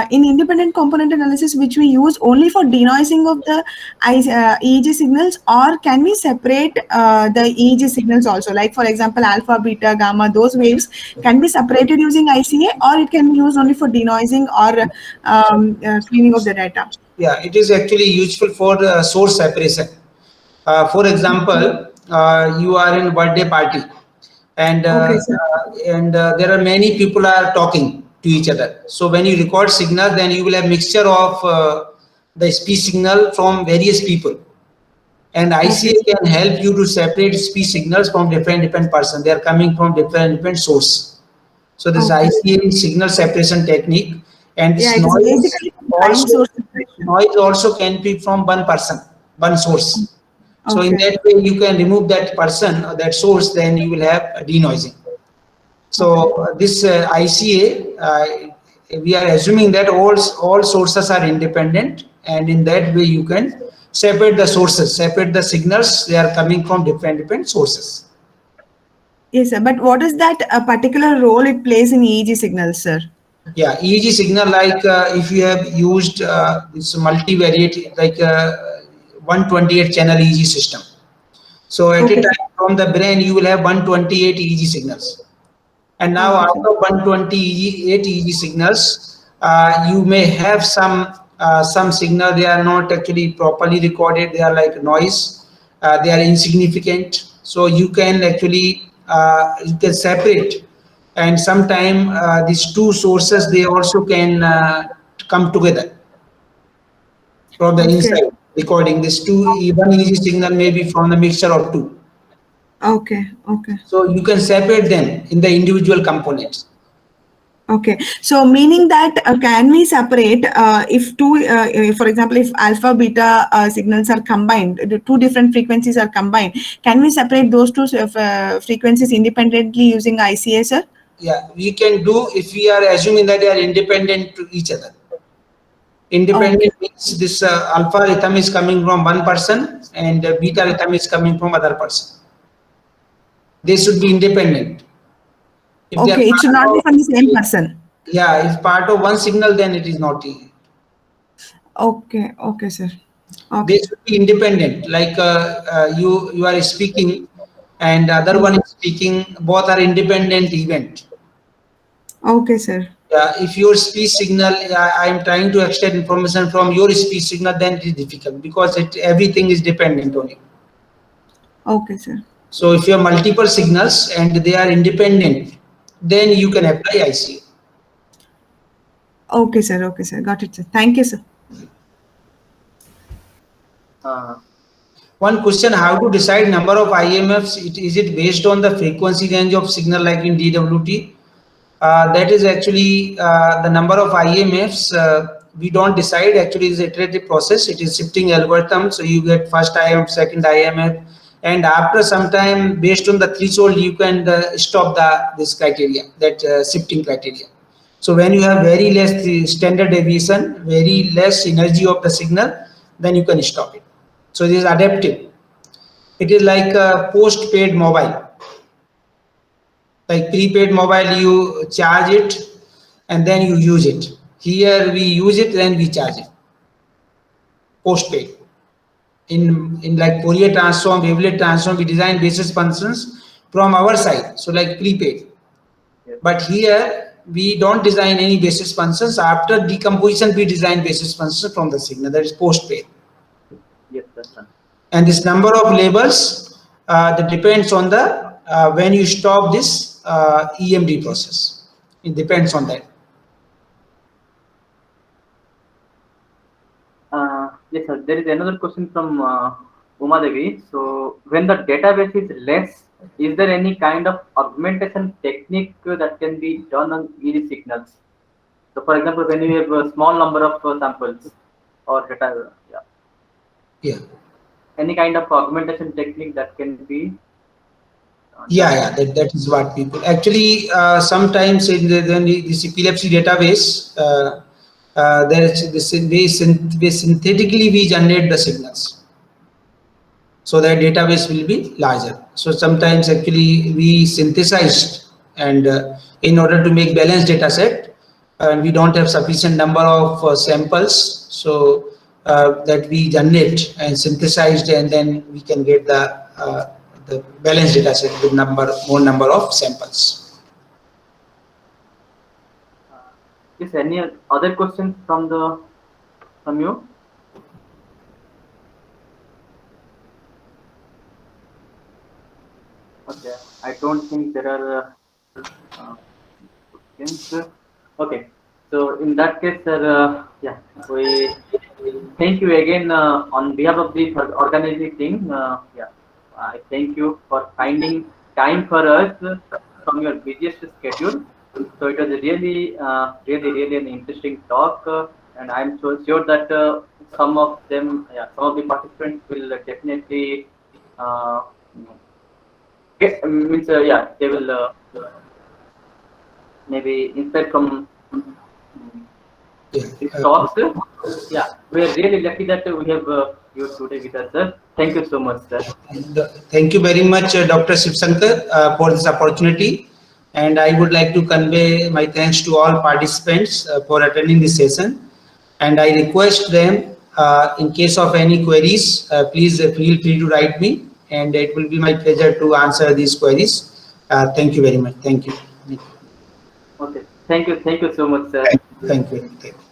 In independent component analysis, which we use only for denoising of the EEG signals, or can we separate the EEG signals also? Like, for example, alpha, beta, gamma, those waves can be separated using ICA, or it can be used only for denoising or cleaning of the data? Yeah, it is actually useful for source separation. For example, you are in birthday party, and Okay, sir. there are many people are talking to each other. So when you record signal, then you will have mixture of the speech signal from various people, and ICA can help you to separate speech signals from different person. They are coming from different source. So this Okay. ICA is signal separation technique, and Yeah, this it is noise basically blind source separation. noise also can be from one person, one source. So in Okay. that way, you can remove that person or that source, then you will have a denoising. So this ICA, we are assuming that all sources are independent, and in that way you can separate the sources, separate the signals. They are coming from different sources. Yes, sir. But what is that a particular role it plays in EEG signals, sir? Yeah, EEG signal, like if you have used this multivariate, like 128 channel EEG system. So at a Okay, time from the brain, you will have 128 EEG signals. And now okay, out sir. of 128 EEG signals, you may have some signal, they are not actually properly recorded, they are like noise, they are insignificant. So you can actually you can separate, and sometime these two sources, they also can come together from the Okay, inside recording. This two, one EEG signal may be from the mixture of two. okay, okay. So you can separate them in the individual components. Okay, so meaning that can we separate if two, for example, if alpha beta signals are combined, the two different frequencies are combined, can we separate those two frequencies independently using ICA, sir? Yeah, we can do if we are assuming that they are independent to each other. Okay, Independent means this alpha rhythm is coming from one person and beta rhythm is coming from other person. They should be independent. If they are okay, it should not part be of, from the same person. yeah, if part of one signal, then it is not. Okay, okay, sir. They Okay, should be independent. Like you are speaking, and other one is speaking. Both are independent event. okay, sir. If your speech signal, I am trying to extract information from your speech signal, then it is difficult because everything is dependent on it. Okay, sir. So if you have multiple signals and they are independent, then you can apply ICA. Okay, sir. Okay, sir. Got it, sir. Thank you, sir. Uh, One question: how to decide number of IMFs? Is it based on the frequency range of signal like in DWT? That is actually the number of IMFs. We don't decide. Actually, it's an iterative process. It is shifting algorithm. So you get first IMF, second IMF, and after some time, based on the threshold, you can stop this criteria, that shifting criteria. So when you have very less standard deviation, very less energy of the signal, then you can stop it. So it is adaptive. It is like a post-paid mobile. Like prepaid mobile, you charge it and then you use it. Here we use it, then we charge it. Postpaid. In like Fourier transform, Wavelet transform, we design basis functions from our side. So like prepaid. yes, But here we don't design any basis functions. After decomposition, we design basis functions from the signal. That is postpaid. yes, that's done. And this number of labels that depends on the when you stop this EMD process. It depends on that. Yes, sir. There is another question from Uma Devi. So, when the database is less, is there any kind of augmentation technique that can be done on EEG signals? So, for example, when you have a small number of samples or data, yeah, Yeah. any kind of augmentation technique that can be Yeah, that is what people actually sometimes in this epilepsy database, there is this we synthetically we generate the signals, so that database will be larger. So sometimes actually we synthesized, and in order to make balanced data set, and we don't have sufficient number of samples, so that we generate and synthesized, and then we can get the balanced data set with more number of samples. Is any other questions from you? Okay, I don't think there are questions. Okay, so in that case, sir, yeah, we thank you again on behalf of the organizing team. Yeah, I thank you for finding time for us from your busiest schedule. So it was a really an interesting talk, and I'm so sure that some of them, yeah, some of the participants will definitely uh, means yeah, they will maybe inspire from Yeah. these talks. Yeah, we are really lucky that we have you today with us, sir. Thank you so much, sir. Thank you very much, Dr. Shivsankar, for this opportunity. And I would like to convey my thanks to all participants for attending this session. And I request them, in case of any queries, please feel free to write me. And it will be my pleasure to answer these queries. Thank you very much. Thank you. Okay, thank you so much, sir. Thank you. Thank you.